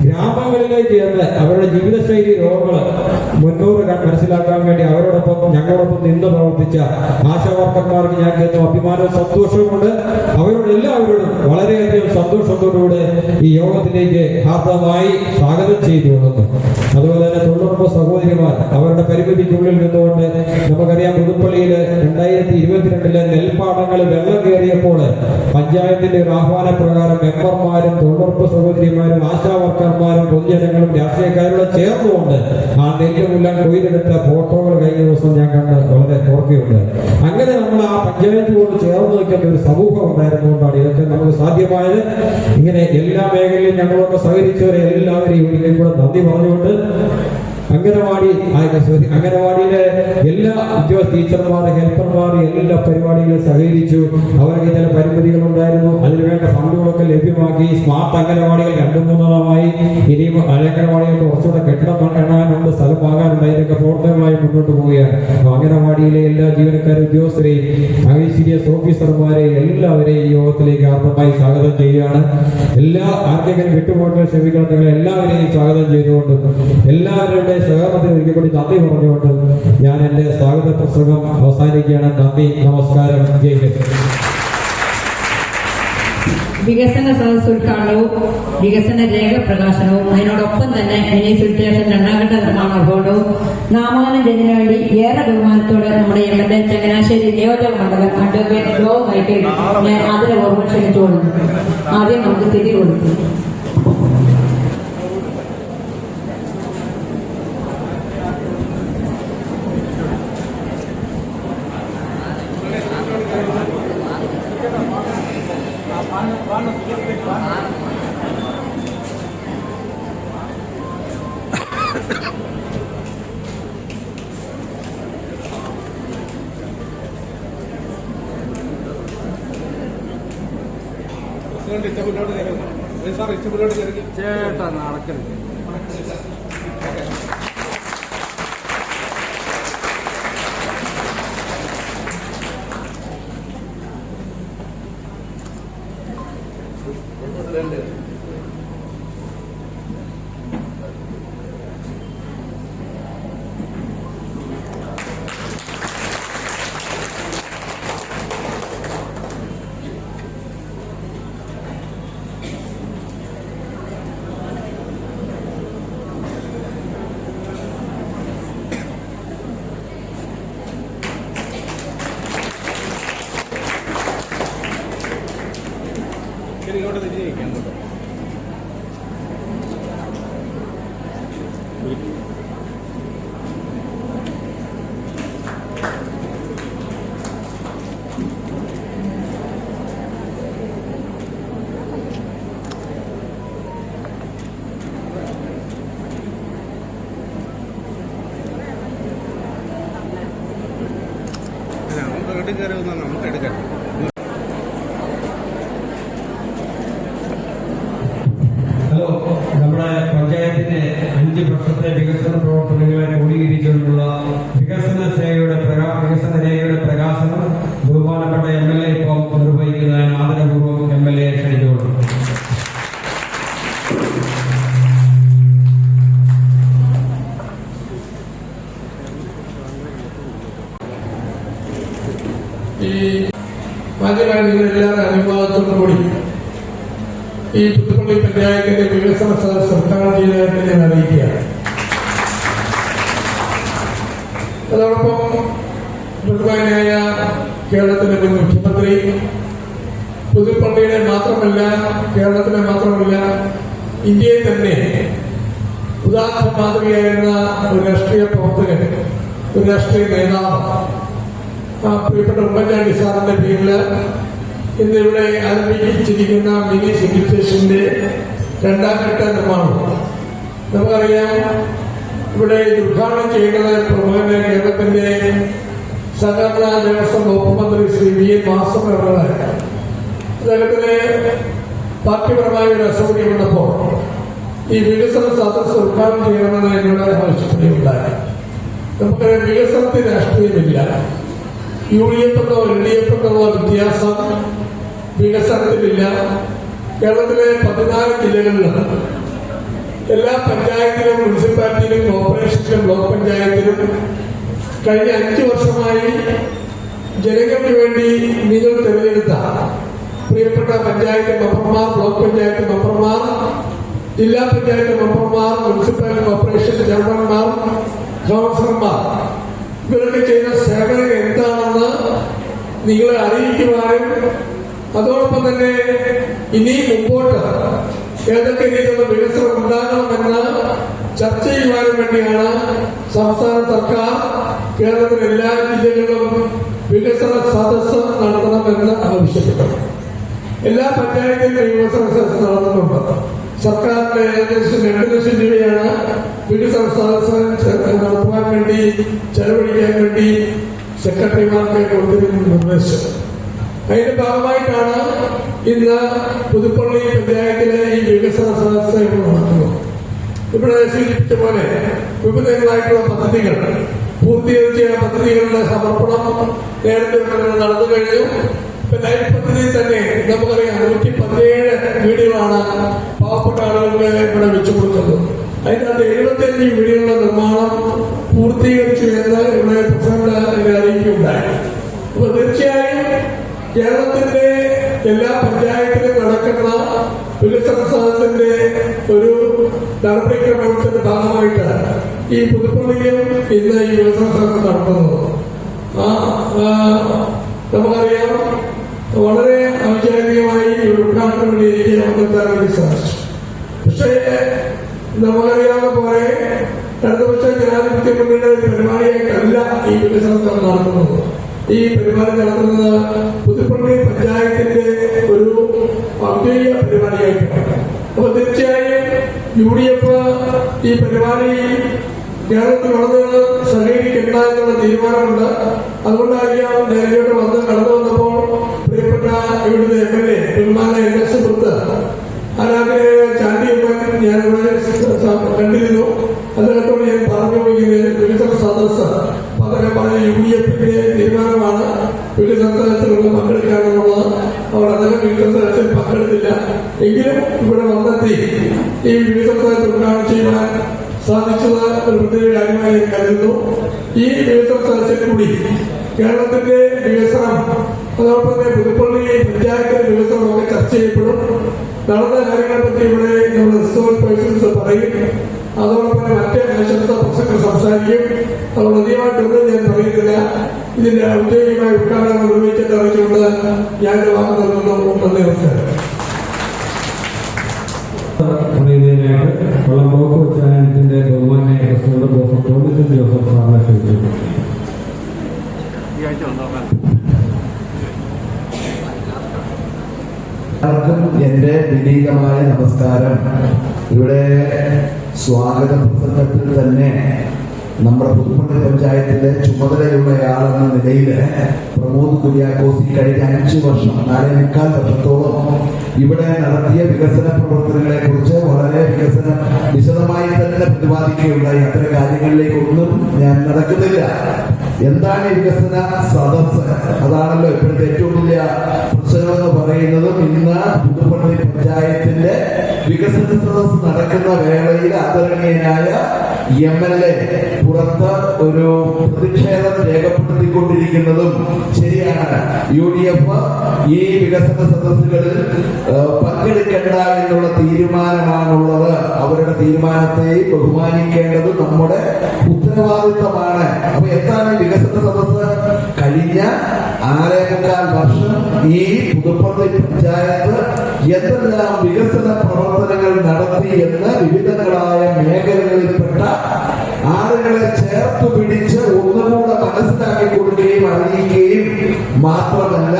ഗ്രാമങ്ങളിലേക്ക് ചെന്ന് അവരുടെ ജീവിതശൈലി രോഗങ്ങൾ മുന്നോട്ട് മനസ്സിലാക്കാൻ വേണ്ടി ഞങ്ങളോടൊപ്പം നിന്ന് പ്രവർത്തിച്ച ആശാ വർക്കർമാർക്ക് ഞങ്ങൾക്ക് അഭിമാനവും സന്തോഷവുമുണ്ട്. അവരോട് എല്ലാവരോടും വളരെയധികം സന്തോഷത്തോടുകൂടെ ഈ യോഗത്തിലേക്ക് ഹാർദമായി സ്വാഗതം ചെയ്തുകൊള്ളുന്നു. അതുപോലെ തന്നെ തൊഴിലുറപ്പ് സഹോദരിമാർ അവരുടെ പരിമിതിക്കുള്ളിൽ നിന്നുകൊണ്ട് നമുക്കറിയാം പുതുപ്പള്ളിയിൽ 2022 നെൽപ്പാടങ്ങൾ വെള്ളം കയറിയപ്പോൾ പഞ്ചായത്തിന്റെ ഒരു ആഹ്വാനപ്രകാരം മെമ്പർമാരും തൊഴിലുറപ്പ് സഹോദരിമാരും ആശാ വർക്കർമാരും പൊതുജനങ്ങളും രാഷ്ട്രീയക്കാരോട് ചേർന്നുകൊണ്ട് ആ നെല്ലുമുല്ലാം കൊയ്തെടുത്ത ഫോട്ടോകൾ കഴിഞ്ഞ ദിവസം ഞാൻ കണ്ട് വളരെ ഒക്കെ ഉണ്ടായി. അങ്ങനെ നമ്മൾ ആ പഞ്ചായത്തോട് ചേർന്ന് നിൽക്കുന്ന ഒരു സമൂഹം ഉണ്ടായിരുന്നുകൊണ്ടാണ് ഇതൊക്കെ നമുക്ക് സാധ്യമായത്. ഇങ്ങനെ എല്ലാ മേഖലയിലും ഞങ്ങളൊക്കെ സഹകരിച്ചവരെ എല്ലാവരെയും ഒരിക്കലും കൂടെ നന്ദി പറഞ്ഞുകൊണ്ട് അംഗനവാടിയിലെ എല്ലാ ടീച്ചർമാർ, ഹെൽപ്പർമാർ എല്ലാ പരിപാടികളും സഹകരിച്ചു. അവർക്ക് ചില പരിമിതികളുണ്ടായിരുന്നു, അതിനുവേണ്ട ഫണ്ടുകളൊക്കെ ലഭ്യമാക്കി. സ്മാർട്ട് അംഗനവാടികൾ 2-3 ഇനിയും അംഗനവാടികൾക്ക് കുറച്ചുകൂടെ കെട്ടിടം കാണാനുണ്ട്, സ്ഥലം വാങ്ങാനുണ്ട്. അതിനൊക്കെ പ്രവർത്തനങ്ങളായി മുന്നോട്ട് പോവുകയാണ്. അംഗനവാടിയിലെ എല്ലാ ജീവനക്കാരും, ഉദ്യോഗസ്ഥരെയും, ICDS ഓഫീസർമാരെ എല്ലാവരെയും ഈ യോഗത്തിലേക്ക് ആർദ്രമായി സ്വാഗതം ചെയ്യുകയാണ്. ആർക്കെങ്കിലും വിട്ടുപോയിട്ട് ക്ഷമിക്കണം. നിങ്ങൾ എല്ലാവരെയും സ്വാഗതം ചെയ്തുകൊണ്ട് എല്ലാവരുടെ സഹകരണത്തിന് ഒരിക്കൽ കൂടി നന്ദി പറഞ്ഞുകൊണ്ട് ഞാൻ എന്റെ സ്വാഗത പ്രസംഗം അവസാനിക്കുകയാണ്. നന്ദി, നമസ്കാരം, ജയ് ഹിന്ദ്. വികസന സദസ് ഉദ്ഘാടനവും വികസന രേഖ പ്രകാശനവും അതിനോടൊപ്പം തന്നെ മിനി ഫിൽട്രേഷൻ 2ാം ഘട്ട നിർമ്മാണോദ്ഘാടനവും നാമകരണം ചെയ്തതിനു വേണ്ടി ഏറെ ബഹുമാനത്തോടെ നമ്മുടെ MLA ചങ്ങനാശ്ശേരി നിയോജക മണ്ഡലം അഡ്വക്കേറ്റ് ജോ മൈക്കിൾ ഞാൻ ആദരപൂർവ്വം ക്ഷണിച്ചുകൊള്ളുന്നു. ആദ്യം നമുക്ക് തിരി കൊടുക്കും. ചേട്ടാ നടക്കരുത്. ഇങ്ങോട്ട് തിരിഞ്ഞ് വയ്ക്കാം. നമുക്ക് കയറി വന്നാൽ നമുക്ക് എടുക്കാം. ഹലോ, നമ്മുടെ പഞ്ചായത്തിന്റെ 5 വർഷത്തെ വികസന പ്രവർത്തനങ്ങളെ ക്രോഡീകരിച്ചുകൊണ്ടുള്ള വികസന രേഖയുടെ പ്രകാശനം ബഹുമാനപ്പെട്ട MLA ഇപ്പോൾ നിർവഹിക്കുന്നതിന് ആദരപൂർവ്വം MLA ക്ഷണിച്ചുകൊള്ളുന്നു. ഈ ആദ്യമായി നിങ്ങളെല്ലാവരും അനുഭവത്തോടു കൂടി ഈ പുതുപ്പള്ളി പഞ്ചായത്തിന്റെ വികസന സദസ് ഉദ്ഘാടനം ചെയ്തതായിട്ട് ഞാൻ അറിയിക്കുകയാണ്. അതോടൊപ്പം ബഹുമാനായ കേരളത്തിന്റെ മുൻ മുഖ്യമന്ത്രി പുതുപ്പള്ളിയുടെ മാത്രമല്ല, കേരളത്തിലെ മാത്രമല്ല, ഇന്ത്യയിൽ തന്നെ ഉദാഹരണ മാതൃകയായിരുന്ന ഒരു രാഷ്ട്രീയ പ്രവർത്തകൻ, ഒരു രാഷ്ട്രീയ നേതാവ്, പ്രിയപ്പെട്ട ഉമ്മൻചാണ്ടി സാറിന്റെ പേരിൽ ഇന്നിവിടെ ആരംഭിച്ചിരിക്കുന്ന മിനി സിവിൽ സ്റ്റേഷന്റെ 2ാം ഘട്ട നിർമ്മാണം. നമുക്കറിയാം, ഇവിടെ ഉദ്ഘാടനം ചെയ്യുന്നത് പ്രമുഖന്റെ കേരളത്തിന്റെ സഹകരണ ദേവസ്വം വകുപ്പ് മന്ത്രി ശ്രീ VN വാസവൻ അവர்களാണ്. അദ്ദേഹത്തിന് പാർട്ടിപരമായ ഒരു അസൗകര്യം വന്നപ്പോൾ ഈ വികസന സദസ് ഉദ്ഘാടനം ചെയ്യണമെന്ന് എന്നോട് ആവശ്യപ്പെടുകയുണ്ടായി. നമുക്കറിയാം, വികസനത്തിന് രാഷ്ട്രീയമില്ല. UDF എന്നോ LDF എന്നോ വ്യത്യാസം വികസനത്തിലില്ല. കേരളത്തിലെ 14 ജില്ലകളിലാണ് എല്ലാ പഞ്ചായത്തിലും, മുനിസിപ്പാലിറ്റിയിലും, കോർപ്പറേഷനിലും, ബ്ലോക്ക് പഞ്ചായത്തിലും കഴിഞ്ഞ 5 വർഷമായി ജനങ്ങൾക്ക് വേണ്ടി നിങ്ങൾ തെരഞ്ഞെടുത്ത പ്രിയപ്പെട്ട പഞ്ചായത്ത് മെമ്പർമാർ, ബ്ലോക്ക് പഞ്ചായത്ത് മെമ്പർമാർ, ജില്ലാ പഞ്ചായത്ത് മെമ്പർമാർ, മുനിസിപ്പൽ കോർപ്പറേഷൻ ചെയർമാൻമാർ, കൗൺസിലർമാർ ഇവരൊക്കെ ചെയ്യുന്ന സേവനം എന്താണെന്ന് നിങ്ങളെ അറിയിക്കുവാനും അതോടൊപ്പം തന്നെ ഇനി മുമ്പോട്ട് ഏതൊക്കെ രീതിയിലുള്ള വികസനം ഉണ്ടാകണമെന്ന് ചർച്ച ചെയ്യുവാനും വേണ്ടിയാണ് സംസ്ഥാന സർക്കാർ കേരളത്തിലെ എല്ലാ ജില്ലകളിലും വികസന സദസ്സ് നടത്തണമെന്ന് ആവശ്യപ്പെട്ടു. എല്ലാ പഞ്ചായത്തിലും വികസന സദസ്സ് നടത്തുന്നുണ്ട്. സർക്കാരിന്റെ ഏകദേശം 2 ലക്ഷം രൂപയാണ് വികസന സദസ്സ് നടത്തുവാൻ വേണ്ടി ചെലവഴിക്കാൻ വേണ്ടി സെക്രട്ടറിമാർക്ക് കൊടുത്തിരുന്ന നിർദ്ദേശം. അതിന്റെ ഭാഗമായിട്ടാണ് ഇന്ന് പുതുപ്പള്ളി പഞ്ചായത്തിലെ ഈ വികസന സദസ്സ് നടത്തുന്നത്. ഇവിടെ സൂചിപ്പിച്ച പോലെ വിവിധങ്ങളായിട്ടുള്ള പദ്ധതികൾ പൂർത്തീകരിച്ച പദ്ധതികളുടെ സമർപ്പണം നേരത്തെ നടന്നു കഴിഞ്ഞു. ലൈഫ് പദ്ധതി തന്നെ നമുക്കറിയാം 117 വീടുകളാണ് പാവപ്പെട്ട ആളുകൾക്ക് ഇവിടെ വെച്ചു കൊടുക്കുന്നത്. അതിനകത്ത് 75 വീടുകളുടെ നിർമ്മാണം പൂർത്തീകരിച്ചു എന്ന് ഇവിടെ പ്രസിഡന്റ് അറിയിക്കുകയുണ്ടായി. അപ്പൊ തീർച്ചയായും കേരളത്തിന്റെ എല്ലാ പഞ്ചായത്തിലും നടക്കുന്ന വികസന സദസ്സിന്റെ ഒരു നടപടിക്രമത്തിന്റെ ഭാഗമായിട്ട് ഈ പുതുപ്പള്ളിയും ഇന്ന് ഈ വികസന സദസ്സ് നടത്തുന്നത്. നമുക്കറിയാം, വളരെ ഔപചാരികമായി ഉദ്ഘാടനം വേണ്ടി എനിക്ക് വന്നെത്താൻ വേണ്ടി സാധിച്ചു. പക്ഷേ നമുക്കറിയാവുന്ന പോലെ ഇടതുപക്ഷ ജനാധിപത്യ മുന്നണിയുടെ പരിപാടിയായിട്ടല്ല ഈ വികസന സദസ്സ് നടത്തുന്നത്. ഈ പരിപാടി നടത്തുന്നത് പുതുപ്പള്ളി പഞ്ചായത്തിന്റെ ഒരു ഔദ്യോഗിക പരിപാടിയായിട്ടാണ്. അപ്പൊ തീർച്ചയായും UDF ഈ പരിപാടി കേരളത്തിൽ വളർന്ന് സഹകരിക്കണ്ട എന്നുള്ള തീരുമാനമുണ്ട്. അതുകൊണ്ടായിരിക്കാം നേരിട്ട് വന്ന് കടന്നു വന്നപ്പോൾ പ്രിയപ്പെട്ട ഇവിടുത്തെ MLA ബഹുമാന NS പുറത്ത് ആരാധനയായ ചാണ്ടിയമ്മൻ ഞാനിവിടെ കണ്ടിരുന്നു. അദ്ദേഹത്തോട് ഞാൻ പറഞ്ഞു വികസന സദസ്സ് അദ്ദേഹം പറഞ്ഞ UDFന്റെ തീരുമാനമാണ് വികസന സദസ്സിലൊന്ന് പങ്കെടുക്കാനുള്ളത്. അവർ അദ്ദേഹം വികസന സദസ്സിൽ പങ്കെടുത്തില്ല. എങ്കിലും ഇവിടെ വന്നെത്തി ഈ വികസന സദസ്സ് ഉദ്ഘാടനം ചെയ്യുവാൻ സാധിച്ചത് ഒരു പ്രത്യേക കാര്യമായി ഞാൻ കരുതുന്നു. ഈ വികസന സദസ്സിൽ കൂടി കേരളത്തിന്റെ വികസനം, അതോടൊപ്പം തന്നെ പുതുപ്പള്ളി പഞ്ചായത്തിന്റെ വികസനം ഒക്കെ ചർച്ച ചെയ്യപ്പെടും. നടന്ന കാര്യങ്ങളെ പറ്റി ഇവിടെ നമ്മുടെ റിസോഴ്സ് പേഴ്സൺസ് പറയും. അതോടൊപ്പം തന്നെ മറ്റ് ആശംസാ പ്രസംഗങ്ങൾ സംസാരിക്കും. അതുകൊണ്ട് അധികമായിട്ടൊന്നും ഞാൻ പറയുന്നില്ല. ഇതിന്റെ ഔദ്യോഗികമായ ഉദ്ഘാടനം നിർവഹിച്ചെന്ന് അറിയിച്ചുകൊണ്ട് ഞാൻ വാക്ക് നൽകുന്നു. നന്ദി, നമസ്കാരം. പറയുന്നതിനായിട്ട് വള്ളംപോക്ക് ഉച്ചാരണത്തിന്റെ ബഹുമാന്യ പ്രസിഡന്റ് പ്രൊഫസർ ടോമിസൺ ജോസഫ് സാറിനെ ക്ഷണിച്ചു. എല്ലാവർക്കും എന്റെ വിനീതമായ നമസ്കാരം. ഇവിടെ സ്വാഗത പ്രസംഗത്തിൽ തന്നെ നമ്മുടെ പുതുപ്പള്ളി പഞ്ചായത്തിലെ ചുമതലയുള്ളയാളെന്ന നിലയിൽ പ്രമോദ് കുര്യാക്കോസ് കഴിഞ്ഞ 5 വർഷം 4.25 വർഷത്തോളം ഇവിടെ നടത്തിയ വികസന പ്രവർത്തനങ്ങളെ കുറിച്ച് വളരെ വിശദമായി തന്നെ പ്രതിപാദിക്കുകയുണ്ടായി. അത്തരം കാര്യങ്ങളിലേക്കൊന്നും ഞാൻ നടക്കുന്നില്ല. എന്താണ് ഈ വികസന സദസ്സ്? അതാണല്ലോ ഇപ്പോഴത്തെ ഏറ്റവും വലിയ പ്രശ്നമെന്ന് പറയുന്നതും. ഇന്ന് പുതുപ്പള്ളി പഞ്ചായത്തിന്റെ വികസന സദസ്സ് നടക്കുന്ന വേളയിൽ ആദരണീയനായ MLA പുറത്ത് ഒരു പ്രതിഷേധം രേഖപ്പെടുത്തിക്കൊണ്ടിരിക്കുന്നതും ശരിയാണ്. UDF ഈ വികസന സദസ്സുകളിൽ പങ്കെടുക്കേണ്ട എന്നുള്ള തീരുമാനമാണുള്ളത്. അവരുടെ തീരുമാനത്തെ ബഹുമാനിക്കേണ്ടത് നമ്മുടെ ഉത്തരവാദിത്തമാണ്. അപ്പൊ എന്താണ് വികസന സദസ്സ്? കഴിഞ്ഞ 6.25 വർഷം ഈ പുതുപ്പള്ളി പഞ്ചായത്ത് എന്തെല്ലാം വികസന പ്രവർത്തനങ്ങൾ നടത്തി എന്ന് വിവിധങ്ങളായ മേഖലകളിൽപ്പെട്ട ആളുകളെ ചേർത്ത് പിടിച്ച് ഒന്നുകൂടെ മനസ്സിലാക്കി കൊടുക്കുകയും അറിയിക്കുകയും മാത്രമല്ല,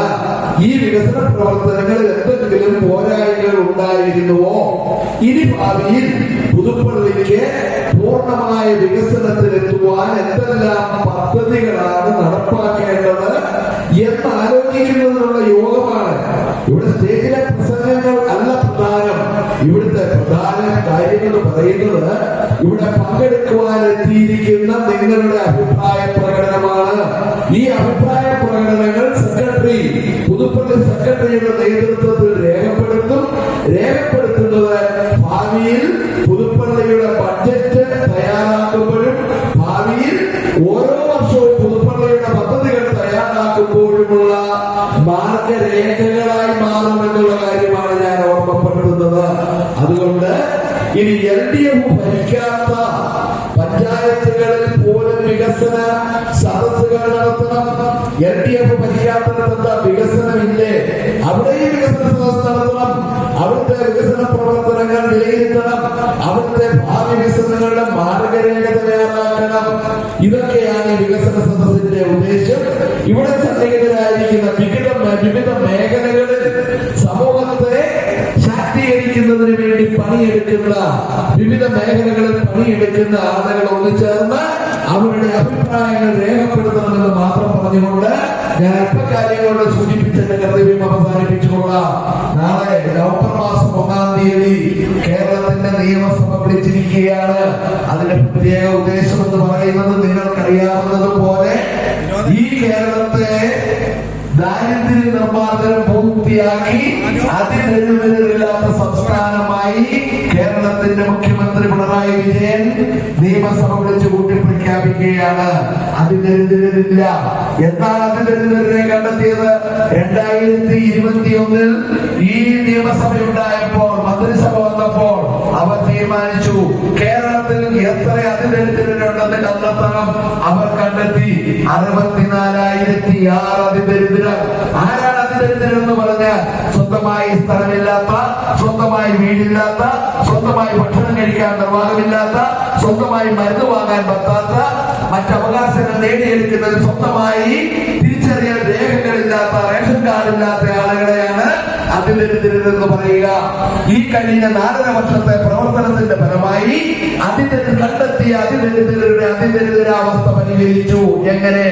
ഈ വികസന പ്രവർത്തനങ്ങളിൽ എന്തെങ്കിലും പോരായ്മകൾ ഉണ്ടായിരുന്നുവോ, ഇനി ഭാവിയിൽ പുതുപ്പള്ളിക്ക് പൂർണ്ണമായ വികസനത്തിലെത്തുവാൻ എന്തെല്ലാം പദ്ധതികളാണ് നടപ്പാക്കേണ്ടത് എന്ന് ആലോചിക്കുന്നതിനുള്ള യോഗമാണ്. ഇവിടെ സ്റ്റേജിലെ പ്രസംഗങ്ങൾ അല്ല പ്രധാനം. ഇവിടുത്തെ പ്രധാന കാര്യങ്ങൾ പറയുന്നത് ഇവിടെ പങ്കെടുക്കുവാൻ എത്തിയിരിക്കുന്ന നിങ്ങളുടെ അഭിപ്രായ പ്രകടനമാണ്. ഈ അഭിപ്രായ പ്രകടനങ്ങൾ പുതുപ്പള്ളി സെക്രട്ടറിയുടെ നേതൃത്വത്തിൽ രേഖപ്പെടുത്തുന്നത് ഭാവിയിൽ പുതുപ്പള്ളിയുടെ ബഡ്ജറ്റ് തയ്യാറാക്കുമ്പോഴും ഭാവിയിൽ ഓരോ വർഷവും പുതുപ്പള്ളിയുടെ പദ്ധതികൾ തയ്യാറാക്കുമ്പോഴുമുള്ള മാർഗരേഖകളായി മാറുമെന്നുള്ള കാര്യമാണ് ഞാൻ ഓർമ്മപ്പെടുത്തുന്നത്. അതുകൊണ്ട് ഇനി LDF ഭരിക്കാത്ത പഞ്ചായത്തുകളിൽ പോലും വികസന സദസ്സുകൾ നടത്തണം. LDF ഭരിക്കാത്തത് വികസനമില്ലേ? അവിടെയും വികസന സദസ്സ് നടത്തണം. അവിടുത്തെ വികസന പ്രവർത്തനങ്ങൾ വിലയിരുത്തണം, അവിടുത്തെ ഭാവി വികസനങ്ങളുടെ മാർഗരേഖ തയ്യാറാക്കണം. ഇതൊക്കെയാണ് ഈ വികസന സദസ്സിന്റെ ഉദ്ദേശം. ഇവിടെ സന്നിഹിതരായിരിക്കുന്ന വിവിധ മേഖലകളിൽ സമൂഹത്തെ ശാക്തീകരിക്കുന്നതിന് വേണ്ടി പണിയെടുക്കുന്ന വിവിധ മേഖലകളിൽ പണിയെടുക്കുന്ന ആളുകൾ ഒന്നുചേർന്ന് അവരുടെ അഭിപ്രായങ്ങൾ രേഖപ്പെടുത്തണമെന്ന് മാത്രം പറഞ്ഞുകൊണ്ട് ഞാൻ അല്പകാര്യങ്ങളോട് സൂചിപ്പിച്ചെന്റെ കർത്തവ്യം അവസാനിപ്പിച്ചുകൊള്ളാം. നാളെ നവംബർ മാസം 1-ാം തീയതി കേരളത്തിന്റെ നിയമസഭ വിളിച്ചിരിക്കുകയാണ്. അതിന്റെ പ്രത്യേക ഉദ്ദേശം എന്ന് പറയുന്നത് നിങ്ങൾക്കറിയാവുന്നതുപോലെ ഈ കേരളത്തെ ദാരിദ്ര്യ നിർമ്മാർജ്ജനം പൂർത്തിയാക്കി അതിദരിദ്രരില്ലാത്ത സംസ്ഥാനമായി കേരളത്തിന്റെ മുഖ്യമന്ത്രി പിണറായി വിജയൻ നിയമസഭ വിളിച്ചു കൂട്ടി പ്രഖ്യാപിക്കുകയാണ്. അതിദരിദ്രരില്ല. എന്താണ് അതിദരിദ്രരെ കണ്ടെത്തിയത്? 2021 ഈ നിയമസഭയുണ്ടായപ്പോൾ, മന്ത്രിസഭ വന്നപ്പോൾ അവർ തീരുമാനിച്ചു കേരളത്തിൽ എത്ര അതിദരിദ്രരുണ്ടെന്ന് കണ്ടെത്തണം. അവർ കണ്ടെത്തി 64,006 അതിദരിദ്രർ. ആരാണ് അതിദരിദ്രർ എന്ന് പറഞ്ഞാൽ? സ്വന്തമായി സ്ഥലമില്ലാത്ത, സ്വന്തമായി വീടില്ലാത്ത, സ്വന്തമായി ഭക്ഷണം കഴിക്കാൻ നിർവാഹമില്ലാത്ത, സ്വന്തമായി മരുന്ന് വാങ്ങാൻ പറ്റാത്ത, മറ്റവകാശങ്ങൾ നേടിയെടുക്കുന്നതിൽ സ്വന്തമായി തിരിച്ചറിയൽ രേഖകളില്ലാത്ത, റേഷൻ കാർഡില്ലാത്ത ആളുകളെയാണ് അതിദരിദ്രരെന്ന് പറയുക. ഈ കഴിഞ്ഞ 4.5 വർഷത്തെ പ്രവർത്തനത്തിന്റെ ഫലമായി കണ്ടെത്തിയ അതിദരിദ്രരുടെ അതിദരിദ്രാവസ്ഥ പരിഹരിച്ചു. എങ്ങനെ?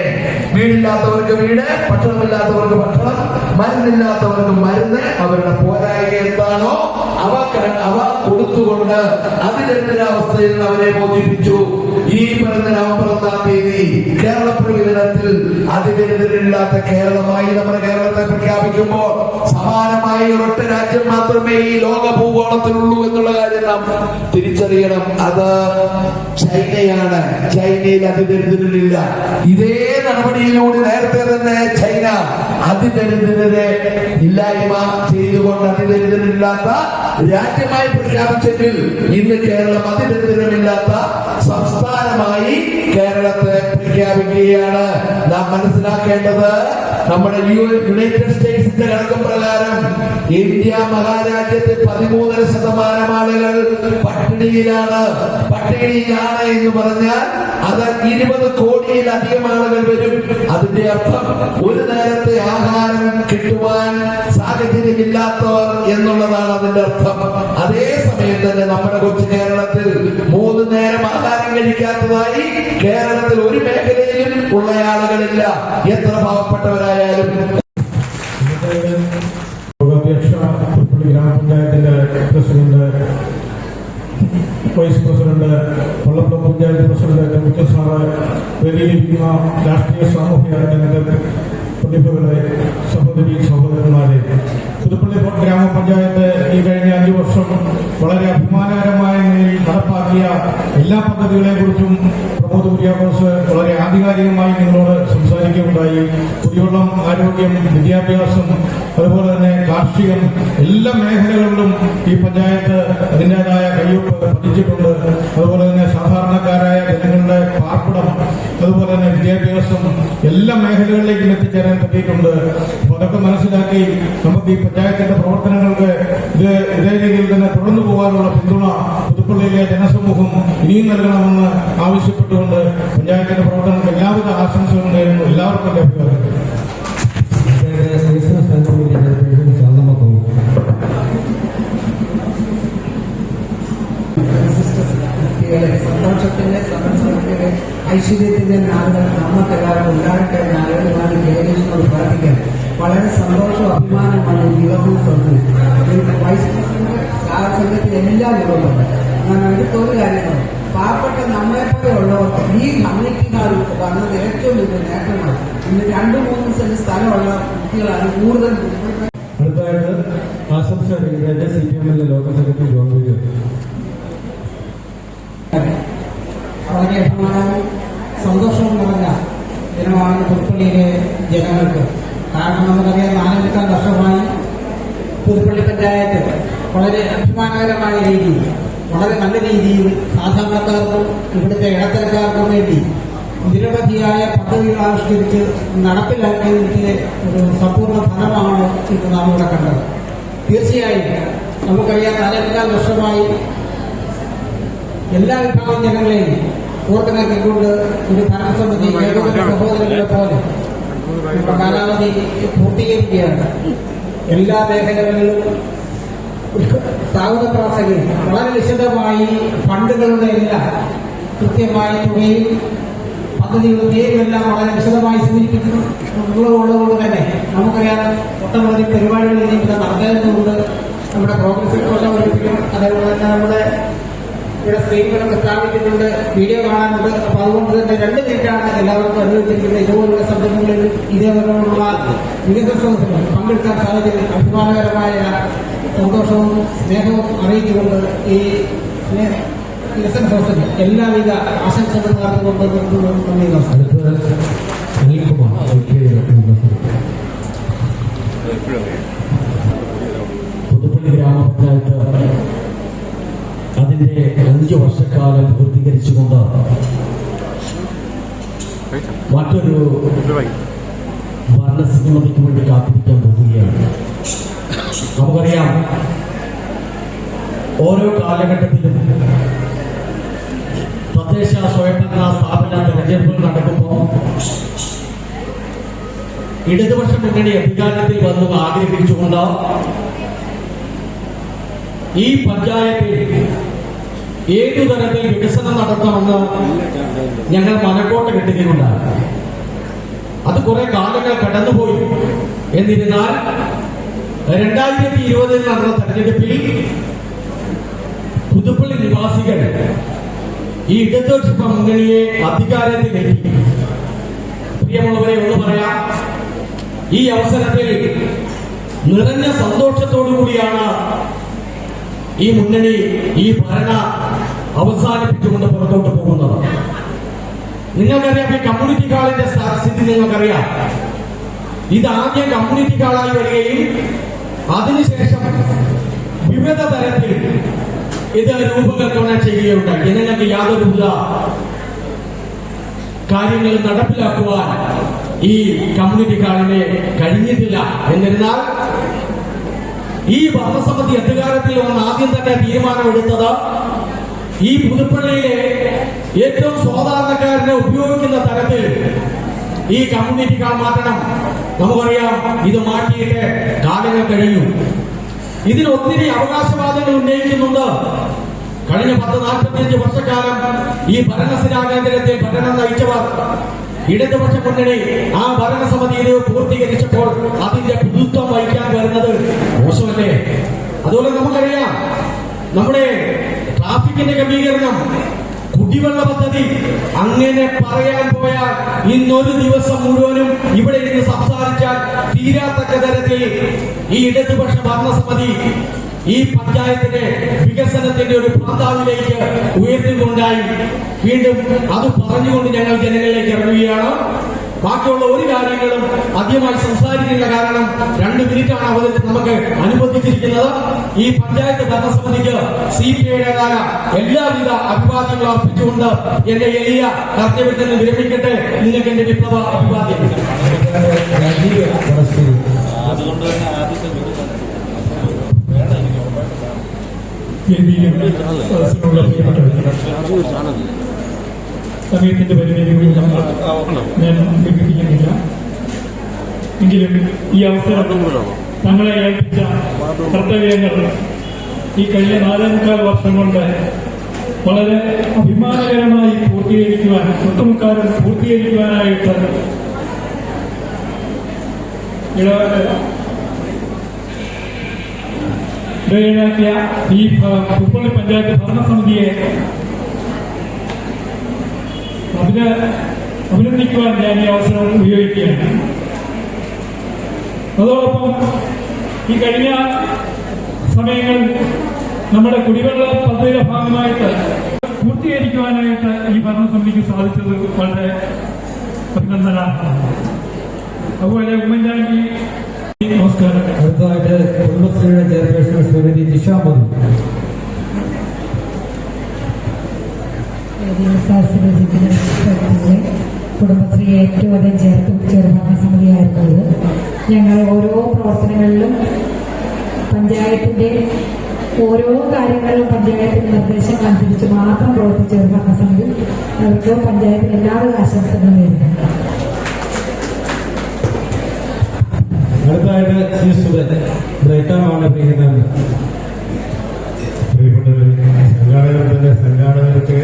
വീടില്ലാത്തവർക്ക് വീട്, ഭക്ഷണമില്ലാത്തവർക്ക് ഭക്ഷണം, മരുന്നില്ലാത്തവർക്ക് മരുന്ന്, അവരുടെ പോരായ്മ എന്താണോ അവ കൊടുത്തുകൊണ്ട് അതിദരിദ്രാവസ്ഥയിൽ നിന്ന് അവരെ മോചിപ്പിച്ചു. ഈ പറഞ്ഞ നവംബർ 1-ാം തീയതി കേരള പ്രകടനത്തിൽ അതിദരിദ്രരില്ലാത്ത കേരളമായി നമ്മുടെ കേരളത്തെ പ്രഖ്യാപിക്കുമ്പോൾ സമാനമായി ഒരൊറ്റ രാജ്യം മാത്രമേ ഈ ലോക ഭൂഗോളത്തിലുള്ളൂ എന്നുള്ള കാര്യം നാം തിരിച്ചറിയണം. അത് ചൈനയാണ്. ചൈനയിൽ അതിദരിദ്രരില്ല. ഇതേ നടപടിയിലൂടെ നേരത്തെ തന്നെ ചൈന അതിദരിദ്രരെ ഇല്ലായ്മ ചെയ്തുകൊണ്ട് അതിദരിദ്രരില്ലാത്ത രാജ്യമായി പ്രഖ്യാപിച്ചെങ്കിൽ ഇന്ന് കേരളം അതിദരിദ്രമില്ലാത്ത സംസ്ഥാനമായി കേരളത്തെ പ്രഖ്യാപിക്കുകയാണ്. നാം മനസ്സിലാക്കേണ്ടത് നമ്മുടെ യുണൈറ്റഡ് സ്റ്റേറ്റ്സിന്റെ കണക്കും പ്രകാരം ഇന്ത്യ മഹാരാജ്യത്തെ 13% ആളുകൾ പട്ടിണിയിലാണ്. പട്ടിണിയിലാണ് എന്ന് പറഞ്ഞാൽ അത് 20 കോടിയിലധികം ആളുകൾ വരും. അതിന്റെ അർത്ഥം ഒരു നേരത്തെ ആഹാരം കിട്ടുവാൻ സാഹചര്യമില്ലാത്തവർ എന്നുള്ളതാണ് അതിന്റെ അർത്ഥം. അതേസമയം തന്നെ നമ്മുടെ കൊച്ചു കേരളത്തിൽ 3 നേരം ആഹാരം കഴിക്കാത്തതായി കേരളത്തിൽ ഒരു മേഖലയിലും ഉള്ള ആളുകളില്ല, എത്ര പാവപ്പെട്ടവരായാലും. യോഗാധ്യക്ഷ പുതുപ്പള്ളി ഗ്രാമപഞ്ചായത്തിന്റെ president, vice president, Vallappuram panchayat president, മുഖ്യ സാറ്, വേദിയിലിരിക്കുന്ന രാഷ്ട്രീയ സാമൂഹ്യ രംഗത്തെ പ്രതിഭകളെ, സഹോദരി സഹോദരന്മാരെ, പുതുപ്പള്ളി ഗ്രാമപഞ്ചായത്ത് ഈ കഴിഞ്ഞ 5 വർഷം വളരെ അഭിമാനകരമായ നിലയിൽ നടപ്പാക്കിയ എല്ലാ പദ്ധതികളെ കുറിച്ചും പ്രമോദ് കുര്യാക്കോസ് വളരെ ആധികാരികമായി നിങ്ങളോട് സംസാരിക്കുകയുണ്ടായി. കുടിവെള്ളം, ആരോഗ്യം, വിദ്യാഭ്യാസം, അതുപോലെ തന്നെ കാർഷികം, എല്ലാ മേഖലകളിലും ഈ പഞ്ചായത്ത് അതിൻ്റെതായ കയ്യൊപ്പ് പതിച്ചിട്ടുണ്ട്. അതുപോലെ തന്നെ സാധാരണക്കാരായ ജനങ്ങളുടെ പാർപ്പിടം, അതുപോലെ തന്നെ വിദ്യാഭ്യാസം, എല്ലാ മേഖലകളിലേക്കും എത്തിച്ചേരാൻ പറ്റിയിട്ടുണ്ട്. അപ്പൊ അതൊക്കെ മനസ്സിലാക്കി നമുക്ക് ഈ പഞ്ചായത്തിന്റെ പ്രവർത്തനങ്ങൾക്ക് ഇതേ രീതിയിൽ തന്നെ തുടർന്നു പോകാനുള്ള പിന്തുണ പുതുപ്പള്ളിയിലെ ജനസമൂഹം ഇനിയും നൽകണമെന്ന് ആവശ്യപ്പെട്ടുകൊണ്ട് പഞ്ചായത്തിന്റെ പ്രവർത്തനങ്ങൾക്ക് എല്ലാവിധ ആശംസകളും നേരുന്നു. എല്ലാവർക്കും എന്റെ അഭിപ്രായം. സന്തോഷത്തിന്റെ, സമത്വത്തിന്റെ, ഐശ്വര്യത്തിന്റെ നാളുകൾ നമുക്കെല്ലാവർക്കും ഉണ്ടാകട്ടെ നാളുകളാണ് ജഗദീഷിനോട് പ്രാർത്ഥിക്കാൻ. വളരെ സന്തോഷവും അഭിമാനമാണ് ഈ വികസന സംഘം. വൈസ് പ്രസിഡന്റ് സംഘത്തിൽ എല്ലാ വിവരമുണ്ട്. ഞാൻ അടുത്തൊരു കാര്യമാണ്, പാവപ്പെട്ട നമ്മളെപ്പോലെയുള്ളവർക്ക് ഈ കമ്മ്യൂണിറ്റിക്കാർ വന്നത് ഏറ്റവും വലിയ നേട്ടമാണ്. ഇന്ന് 2-3 സെന്റ് സ്ഥലമുള്ള കുട്ടികളാണ് കൂടുതൽ. അടുത്തതായിട്ട് ആശംസ അറിയിക്കാൻ CPM local secretary John Vijayan. വളരെ അഭിമാനവും സന്തോഷവും നിറഞ്ഞ ദിനമാണ് പുതുപ്പള്ളിയിലെ ജനങ്ങൾക്ക്. കാരണം നമുക്കറിയാം 4-5 വർഷമായി പുതുപ്പള്ളി പഞ്ചായത്ത് വളരെ അഭിമാനകരമായ രീതിയിൽ, വളരെ നല്ല രീതിയിൽ സാധാരണക്കാർക്കും ഇവിടുത്തെ ഇടത്തരക്കാർക്കും വേണ്ടി നിരവധിയായ പദ്ധതികൾ ആവിഷ്കരിച്ച് നടപ്പിലാക്കിയതിന്റെ ഒരു സമ്പൂർണ്ണ ഫലമാണ് ഇന്ന് നാം ഇവിടെ കണ്ടത്. തീർച്ചയായും നമുക്കറിയാം 4.5 വർഷമായി എല്ലാ വിഭാഗം ജനങ്ങളെയും ഓർത്തിണക്കിക്കൊണ്ട് ഒരു ഭരണസമിതി ഏകോപന സഹോദരങ്ങളെ പോലെ നമ്മുടെ കാലാവധി പൂർത്തീകരിക്കുകയാണ്. എല്ലാ മേഖലകളിലും സ്വാഗത പ്രാസംഗിക വളരെ വിശദമായി ഫണ്ടുകളുടെ എല്ലാം കൃത്യമായ തുകയും പദ്ധതികളും പേരുമെല്ലാം വളരെ വിശദമായി സൂചിപ്പിക്കുന്നുള്ളതുകൊണ്ട് തന്നെ നമുക്കറിയാം ഒട്ടനവധി പരിപാടികൾ ഇവിടെ നടന്നതുകൊണ്ട് നമ്മുടെ പ്രോഗ്രസ് ഒഴിപ്പിക്കും. അതേപോലെ തന്നെ നമ്മുടെ ഇവിടെ സ്ക്രീനുകളൊക്കെ സ്ഥാപിച്ചിട്ടുണ്ട്, വീഡിയോ കാണാനുണ്ട്. അപ്പൊ അതുകൊണ്ട് തന്നെ 2 മിനിറ്റാണ് എല്ലാവർക്കും അനുവദിച്ചിരിക്കുന്നത്. ഇതുപോലുള്ള സംരംഭങ്ങളിൽ ഇതേപോലുള്ള വികസന സദസ്സുകൾ പങ്കെടുക്കാൻ സാധിച്ചതിൽ അഭിമാനകരമായ സന്തോഷവും സ്നേഹവും അറിയിച്ചുകൊണ്ട് ഈ വികസന സദസ്സിന് എല്ലാവിധ ആശംസകൾ നേർന്നുകൊണ്ട് നന്ദി നമസ്കാരം. പുതുപ്പള്ളി ഗ്രാമപഞ്ചായത്ത് അതിന്റെ 5 വർഷക്കാലം പൂർത്തീകരിച്ചുകൊണ്ട് മറ്റൊരു ഭരണസമിതിക്ക് വേണ്ടി കാത്തിരിക്കാൻ പോവുകയാണ്. നമുക്കറിയാം, ഓരോ കാലഘട്ടത്തിലും തദ്ദേശ സ്വയംഭരണ സ്ഥാപന തെരഞ്ഞെടുപ്പുകൾ നടക്കുമ്പോൾ ഇടതുപക്ഷ മുന്നണി അധികാരത്തിൽ വന്നു ആഗ്രഹിച്ചുകൊണ്ട് ഈ പഞ്ചായത്തിൽ ഏതു തരത്തിൽ വികസനം നടത്തണമെന്ന് ഞങ്ങൾ മനക്കോട്ട് കെട്ടുകയുണ്ടായി. അത് കുറെ കാലങ്ങൾ കടന്നുപോയി. എന്നിരുന്നാൽ 2020 നടന്ന തെരഞ്ഞെടുപ്പിൽ പുതുപ്പള്ളി നിവാസികൾ ഈ ഇടതുപക്ഷ മുന്നണിയെ അധികാരത്തിലെത്തി. പ്രിയമുള്ളവരെ ഒന്ന് പറയാം, ഈ അവസരത്തിൽ നിറഞ്ഞ സന്തോഷത്തോടു കൂടിയാണ് ഈ മുന്നണി ഈ ഭരണ അവസാനിപ്പിച്ചുകൊണ്ട് പുറത്തോട്ട് പോകുന്നത്. നിങ്ങൾക്കറിയാം, ഈ കമ്മ്യൂണിറ്റി ഹാളിന്റെ സ്ഥിതി നിങ്ങൾക്കറിയാം. ഇത് ആദ്യം കമ്മ്യൂണിറ്റി ഹാളായി വരികയും അതിനുശേഷം വിവിധ തരത്തിൽ ഇത് രൂപകൽപ്പന ചെയ്യുകയുണ്ടായി. ജനങ്ങൾക്ക് യാതൊരുവിധ കാര്യങ്ങൾ നടപ്പിലാക്കുവാൻ ഈ കമ്മ്യൂണിറ്റി ഹാളിന് കഴിഞ്ഞിട്ടില്ല. എന്നിരുന്നാൽ ഈ ഭരണസമിതി അധികാരത്തിൽ വന്ന് ആദ്യം തന്നെ തീരുമാനമെടുത്തത് ഈ പുതുപ്പള്ളിയിലെ ഏറ്റവും സാധാരണക്കാരനെ ഉപയോഗിക്കുന്ന തരത്തിൽ ഈ കമ്മ്യൂണിറ്റി ഹാൾ മാറ്റണം. നമുക്കറിയാം, ഇത് മാറ്റിയിട്ട് കാലങ്ങൾ കഴിഞ്ഞു. ഇതിന് ഒത്തിരി അവകാശവാദങ്ങൾ ഉന്നയിക്കുന്നുണ്ട്. കഴിഞ്ഞ 10-45 വർഷക്കാലം ഈ ഭരണസിരാ കേന്ദ്രത്തിൽ ഭരണം നയിച്ചവർ ഇടതുപക്ഷ മുന്നണി ആ ഭരണസമിതി ഇത് പൂർത്തീകരിച്ചപ്പോൾ അതിന്റെ പുതുത്വം വഹിക്കാൻ വരുന്നത് മോശമല്ലേ? അതുപോലെ നമുക്കറിയാം, നമ്മുടെ ട്രാഫിക്കിന്റെ ക്രമീകരണം, കുടിവെള്ള പദ്ധതി, അങ്ങനെ പറയാൻ പോയാൽ ഇന്നൊരു ദിവസം മുഴുവനും ഇവിടെ ഇരുന്ന് സംസാരിച്ചാൽ തീരാത്തക്ക തരത്തിൽ ഈ ഇടതുപക്ഷ ഭരണസമിതി ഈ പഞ്ചായത്തിനെ വികസനത്തിന്റെ ഒരു പ്രാന്താവിലേക്ക് ഉയർത്തിക്കൊണ്ടായി. വീണ്ടും അത് പറഞ്ഞുകൊണ്ട് ഞങ്ങൾ ജനങ്ങളിലേക്ക് ഇറങ്ങുകയാണ്. ബാക്കിയുള്ള ഒരു കാര്യങ്ങളും ആദ്യമായി സംസാരിക്കുന്ന കാരണം 2 മിനിറ്റാണ് അവരിൽ നമുക്ക് അനുവദിച്ചിരിക്കുന്നത്. ഈ പഞ്ചായത്ത് ഭരണസമിതിക്ക് CPIയുടേതായ എല്ലാവിധ അഭിവാദ്യങ്ങളും അർപ്പിച്ചുകൊണ്ട് എന്റെ എളിയ കർത്തവ്യത്തിൽ നിന്ന് വിരമിക്കട്ടെ. നിങ്ങൾക്ക് എന്റെ വിപ്ലവ അഭിവാദ്യം. സമയത്തിന്റെ പരിമിതി കൂടി ഞാൻ ലഭിക്കുന്നില്ല. എങ്കിലും ഈ അവസരം തങ്ങളെ ഏൽപ്പിച്ച കർത്തവ്യങ്ങൾ ഈ കഴിഞ്ഞ 4.25 വർഷം കൊണ്ട് വളരെ അഭിമാനകരമായി പൂർത്തീകരിക്കുവാൻ, ഒട്ടുമുക്കാലം പൂർത്തീകരിക്കുവാനായിട്ട് ഇടയാക്കിയ ഈ പുതുപ്പള്ളി പഞ്ചായത്ത് ഭരണസമിതിയെ അഭിനന്ദിക്കുവാൻ ഞാൻ ഈ അവസരം ഉപയോഗിക്കുകയാണ്. അതോടൊപ്പം ഈ കഴിഞ്ഞ സമയങ്ങളിൽ നമ്മുടെ കുടിവെള്ള പദ്ധതിയുടെ ഭാഗമായിട്ട് പൂർത്തീകരിക്കുവാനായിട്ട് ഈ ഭരണസമിതിക്ക് സാധിച്ചത് വളരെ അഭിനന്ദനാർഹമാണ്. അതുപോലെ ഉമ്മൻചാണ്ടി, നമസ്കാരം. അടുത്തതായിട്ട് കുടുംബശ്രീയുടെ ചെയർപേഴ്സൺ ശ്രീമതി ജിഷ മധു. കുടുംബശ്രീ ഏറ്റവും അധികം ചെറുഭരണ സമിതിയായിരുന്നത്. ഞങ്ങൾ ഓരോ പ്രവർത്തനങ്ങളിലും പഞ്ചായത്തിന്റെ ഓരോ കാര്യങ്ങളിലും പഞ്ചായത്തിന്റെ നിർദ്ദേശങ്ങൾ അനുസരിച്ച് മാത്രം പ്രവർത്തിച്ച ഒരു ഭരണസമിതി അവർക്ക് പഞ്ചായത്തിന് എല്ലാവിധ ആശംസകളും നേരുന്നു. അടുത്തതായിട്ട് ശ്രീ സുധൻ ബ്രേക്കാമാണ് പ്രിയനാണ്. സംഘാടകരുടെ സംഘാടകർക്ക്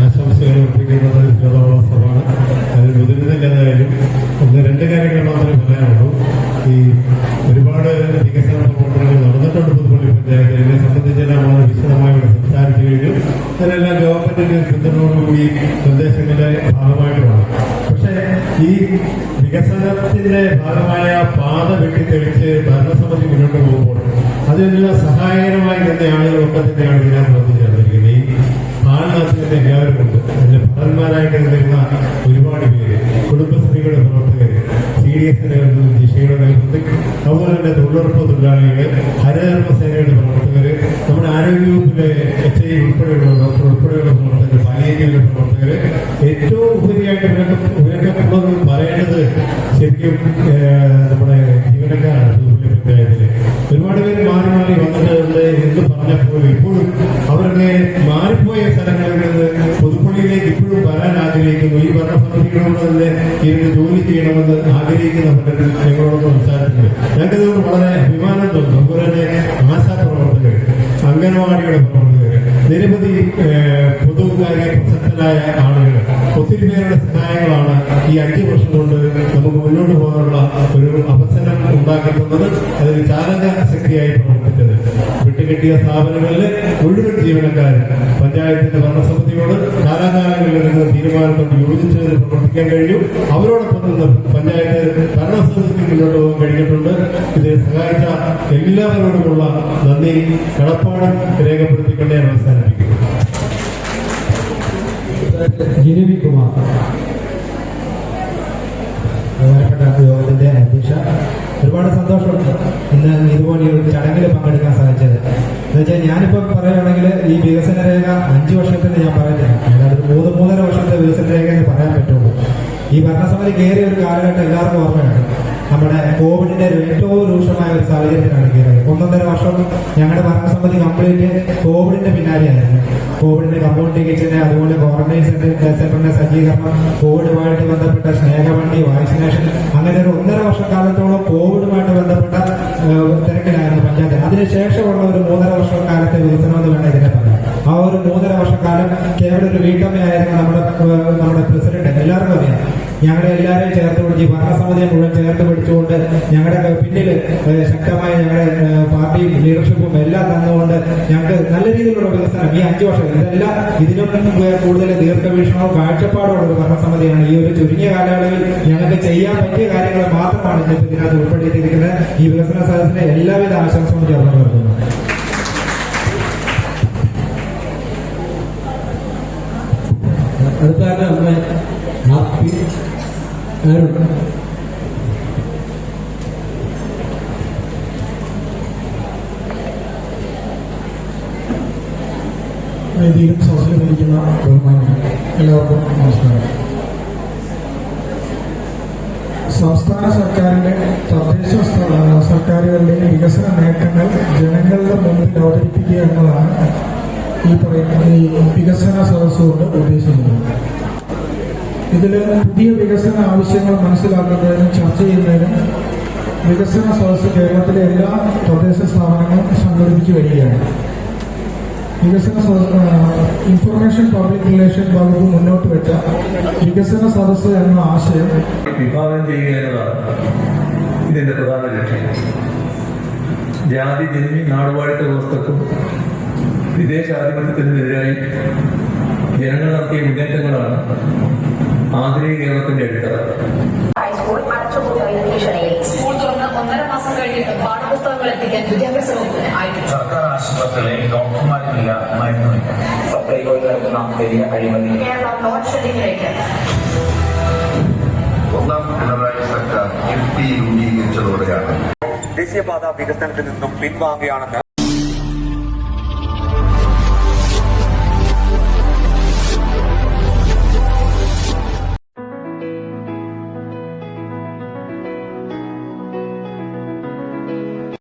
ആശംസകൾ അർപ്പിക്കുന്നത് വിരോധാഭാസമാണ്. അതിൽ മുതിരുന്നില്ലെന്നായാലും രണ്ട് കാര്യങ്ങൾ മാത്രമേ പറയാനുള്ളൂ. ഈ ഒരുപാട് വികസന പ്രവർത്തനങ്ങൾ നടന്നിട്ടുണ്ട് പുതുപ്പള്ളി പഞ്ചായത്ത്. ഇതിനെ സംബന്ധിച്ചെല്ലാം വളരെ വിശദമായി സംസാരിച്ചു കഴിഞ്ഞു. അതിനെല്ലാം ഗവൺമെന്റിന്റെ പിന്തുണയോടുകൂടി നിർദ്ദേശങ്ങളുടെ ഭാഗമായിട്ടുമാണ്. പക്ഷേ ഈ വികസനത്തിന്റെ ഭാഗമായ പാത വെട്ടിത്തെളിച്ച് ഭരണസമിതി മുന്നോട്ട് പോകുമ്പോൾ അതിനുള്ള സഹായകരമായി തന്നെ ആളുകളൊക്കെ തന്നെയാണ് ഇതിനകത്ത് വന്നു ചേർന്നിരിക്കുന്നത്. ഈ ആളിനകത്ത് എല്ലാവരും ഉണ്ട്. അതിന്റെ ഭടന്മാരായിട്ട് നിൽക്കുന്ന ഒരുപാട് പേര്, കുടുംബശ്രീകളുടെ പ്രവർത്തകര്, CDSന്റെ ദിശയുടെ നേതൃത്വത്തിൽ, അതുപോലെ തന്നെ തൊഴിലുറപ്പ് തൊഴിലാളികൾ, ഹരിതകർമ്മസേനയുടെ പ്രവർത്തകര്, നമ്മുടെ ആരോഗ്യവകുപ്പിലെ HI ഉൾപ്പെടെയുള്ള ഡോക്ടർ ഉൾപ്പെടെയുള്ള പ്രവർത്തകർ, പാലിയേറ്റീവിലെ പ്രവർത്തകര്, ഏറ്റവും ഉപരിയായിട്ട് ഇവരൊക്കെ പറയേണ്ടത് ശരിക്കും നമ്മുടെ ജീവനക്കാരാണ്. പുതുപ്പള്ളി പഞ്ചായത്തില് ഒരുപാട് പേര് മാറി മാറി വന്നിട്ടുണ്ട് എന്ന് പറഞ്ഞപ്പോൾ ഇപ്പോഴും അവരുടെ മാറിപ്പോയ സ്ഥലങ്ങളിൽ നിന്ന് പുതുപ്പള്ളിയിലേക്ക് ഇപ്പോഴും വരാൻ ആഗ്രഹിക്കുന്നു. ഈ ഭരണസമിതികളോട് തന്നെ ഇരുന്ന് ജോലി ചെയ്യണമെന്ന് ആഗ്രഹിക്കുന്ന പലരും ഞങ്ങളോട് സംസാരിച്ചിട്ടുണ്ട്. ഞങ്ങൾക്ക് ഇതുകൊണ്ട് വളരെ അഭിമാനം തോന്നുന്നു. അതുപോലെ തന്നെ ആശാപ്രവർത്തകർ, അംഗൻവാടിയുടെ പ്രവർത്തകർ, നിരവധി പൊതുകാര്യ പ്രസക്തരായ ആളുകൾ, ഒത്തിരി പേരുടെ സഹായങ്ങളാണ് ഈ 5 വർഷം കൊണ്ട് നമുക്ക് മുന്നോട്ട് പോകാനുള്ള ഒരു അവസരം ഉണ്ടാക്കി തന്നത്. അതിൽ ചാലക ശക്തിയായി പ്രവർത്തിച്ചത് വിട്ടുകിട്ടിയ സ്ഥാപനങ്ങളിലെ മുഴുവൻ ജീവനക്കാരും പഞ്ചായത്തിന്റെ ഭരണസമിതിയോട് കാലാകാലങ്ങളിൽ നിന്ന് തീരുമാനത്തോട് യോജിച്ചതിന് പ്രവർത്തിക്കാൻ കഴിഞ്ഞു. അവരോടൊപ്പം നിന്ന് പഞ്ചായത്ത് ഭരണസമിതിക്ക് മുന്നോട്ട് പോകാൻ കഴിഞ്ഞിട്ടുണ്ട്. ഇതിനെ സഹായിച്ച എല്ലാവരോടുമുള്ള നന്ദി കടപ്പാടും രേഖപ്പെടുത്തിക്കൊണ്ട് ഞാൻ അവസാനിപ്പിക്കുന്നു. ജിനിവി കുമാർ, ബഹുമാനപ്പെട്ട യോഗത്തിന്റെ അധ്യക്ഷ, ഒരുപാട് സന്തോഷമുണ്ട് ഇന്ന് ഇതുപോലെ ഒരു ചടങ്ങിൽ പങ്കെടുക്കാൻ സാധിച്ചത്. എന്നുവെച്ചാൽ ഞാനിപ്പോൾ പറയുകയാണെങ്കിൽ ഈ വികസന രേഖ 5 വർഷത്തിന് ഞാൻ പറയുന്നില്ല, അതായത് 3-3.5 വർഷത്തെ വികസന രേഖ എന്ന് പറയാൻ പറ്റുള്ളൂ. ഈ ഭരണസമിതി കയറിയ ഒരു കാലഘട്ടം എല്ലാവർക്കും ഓർമ്മയുണ്ട്. നമ്മുടെ കോവിഡിന്റെ ഏറ്റവും രൂക്ഷമായ ഒരു സാഹചര്യത്തിലാണ് കയറിയത്. 1.5 വർഷം ഞങ്ങളുടെ ഭരണസമിതി കംപ്ലീറ്റ് കോവിഡിന്റെ പിന്നാലെയായിരുന്നു. കോവിഡിന്റെ കമ്മ്യൂണിറ്റി കിച്ചന്, അതുപോലെ ക്വാറന്റൈൻ സെന്ററിന്റെ സജ്ജീകരണം, കോവിഡുമായിട്ട് ബന്ധപ്പെട്ട സ്നേഹവണ്ടി, വാക്സിനേഷൻ, അങ്ങനെ ഒരു 1.5 വർഷക്കാലത്തോളം കോവിഡുമായിട്ട് ബന്ധപ്പെട്ട തിരക്കിലായിരുന്നു പഞ്ചായത്ത്. അതിനുശേഷമുള്ള ഒരു 3.5 വർഷക്കാലത്തെ വികസനം എന്ന് വേണം ഇതിനെ പറയാം. ആ ഒരു 3.5 വർഷക്കാലം കേവലം ഒരു വീട്ടമ്മയായിരുന്നു നമ്മുടെ പ്രസിഡന്റ്. എല്ലാവർക്കും അറിയാം. ഞങ്ങളെ എല്ലാവരെയും ചേർത്ത് പിടിച്ച് ഭരണസമിതിയെ മുഴുവൻ ചേർത്ത് പിടിച്ചുകൊണ്ട് ഞങ്ങളുടെ പിന്നിൽ ശക്തമായ ഞങ്ങളുടെ പാർട്ടിയും ലീഡർഷിപ്പും എല്ലാം തന്നുകൊണ്ട് ഞങ്ങൾക്ക് നല്ല രീതിയിലുള്ള വികസനം ഈ 5 വർഷം, ഇതെല്ലാം ഇതിനും കൂടുതൽ ദീർഘവീക്ഷണവും കാഴ്ചപ്പാടുള്ള ഒരു ഭരണസമിതിയാണ്. ഈ ഒരു ചുരുങ്ങിയ കാലയളവിൽ ഞങ്ങൾക്ക് ചെയ്യാൻ പറ്റിയ കാര്യങ്ങൾ മാത്രമാണ് ഇതിനകത്ത് ഉൾപ്പെടുത്തിയിരിക്കുന്നത്. ഈ വികസന സദസ്സിന്റെ എല്ലാവിധ ആശംസകളും ചേർന്ന് വരുന്നു. അടുത്തതായിട്ട് നമ്മുടെ വേദിയിലും സദസ്സിലുമിരിക്കുന്ന ബഹുമാനികൾ എല്ലാവർക്കും നമസ്കാരം. സംസ്ഥാന സർക്കാരിന്റെ തദ്ദേശ സർക്കാരുകളുടെയും വികസന നേട്ടങ്ങൾ ജനങ്ങളുടെ മുമ്പിൽ അവതരിപ്പിക്കുക എന്നതാണ് ഈ വികസന സദസ്സ് കൊണ്ട് ഉദ്ദേശിക്കുന്നത്. ഇതിൽ പുതിയ വികസന ആവശ്യങ്ങൾ മനസ്സിലാക്കുന്നതിനും ചർച്ച ചെയ്യുന്നതിനും വികസന സദസ്സ് കേരളത്തിലെ എല്ലാ തദ്ദേശ സ്ഥാപനങ്ങളും സംഘടിപ്പിച്ചു വരികയാണ്. ഇൻഫർമേഷൻ പബ്ലിക് റിലേഷൻ വകുപ്പ് മുന്നോട്ട് വെച്ച വികസന സദസ്സ് എന്ന ആശയം വിഭാവനം ചെയ്യുക എന്നതാണ് ഇതിന്റെ പ്രധാന ലക്ഷ്യം. ജാതി, ജന്മി, നാടുവാഴിത്ത വ്യവസ്ഥക്കും വിദേശാധിപത്യത്തിനെതിരായി ജനങ്ങൾ നടത്തിയ മുന്നേറ്റങ്ങളാണ് ആധുനിക കേരളത്തിന്റെ അടിത്തറ. ഹൈസ്കൂൾ അടച്ചുപൂട്ടലിന് ഭീഷണിയിൽ സ്കൂൾ തുറന്ന് 1.5 മാസം കഴിഞ്ഞിട്ട് പാഠപുസ്തകങ്ങൾ എത്തിക്കാൻ വിദ്യാഭ്യാസ വകുപ്പിന് ആയിട്ടില്ല. സർക്കാർ ആശുപത്രികളിൽ ഡോക്ടർമാരില്ല, മരുന്നില്ല. സപ്ലൈകോയിൽ നടക്കുന്ന വലിയ അഴിമതി. കേരള നോൺ ഷെഡിങ്ങിലേക്ക് 1ാം പിണറായി സർക്കാർ FT രൂപീകരിച്ചതോടെയാണ് ദേശീയപാത വികസനത്തിൽ നിന്നും പിൻവാങ്ങുകയാണെന്ന്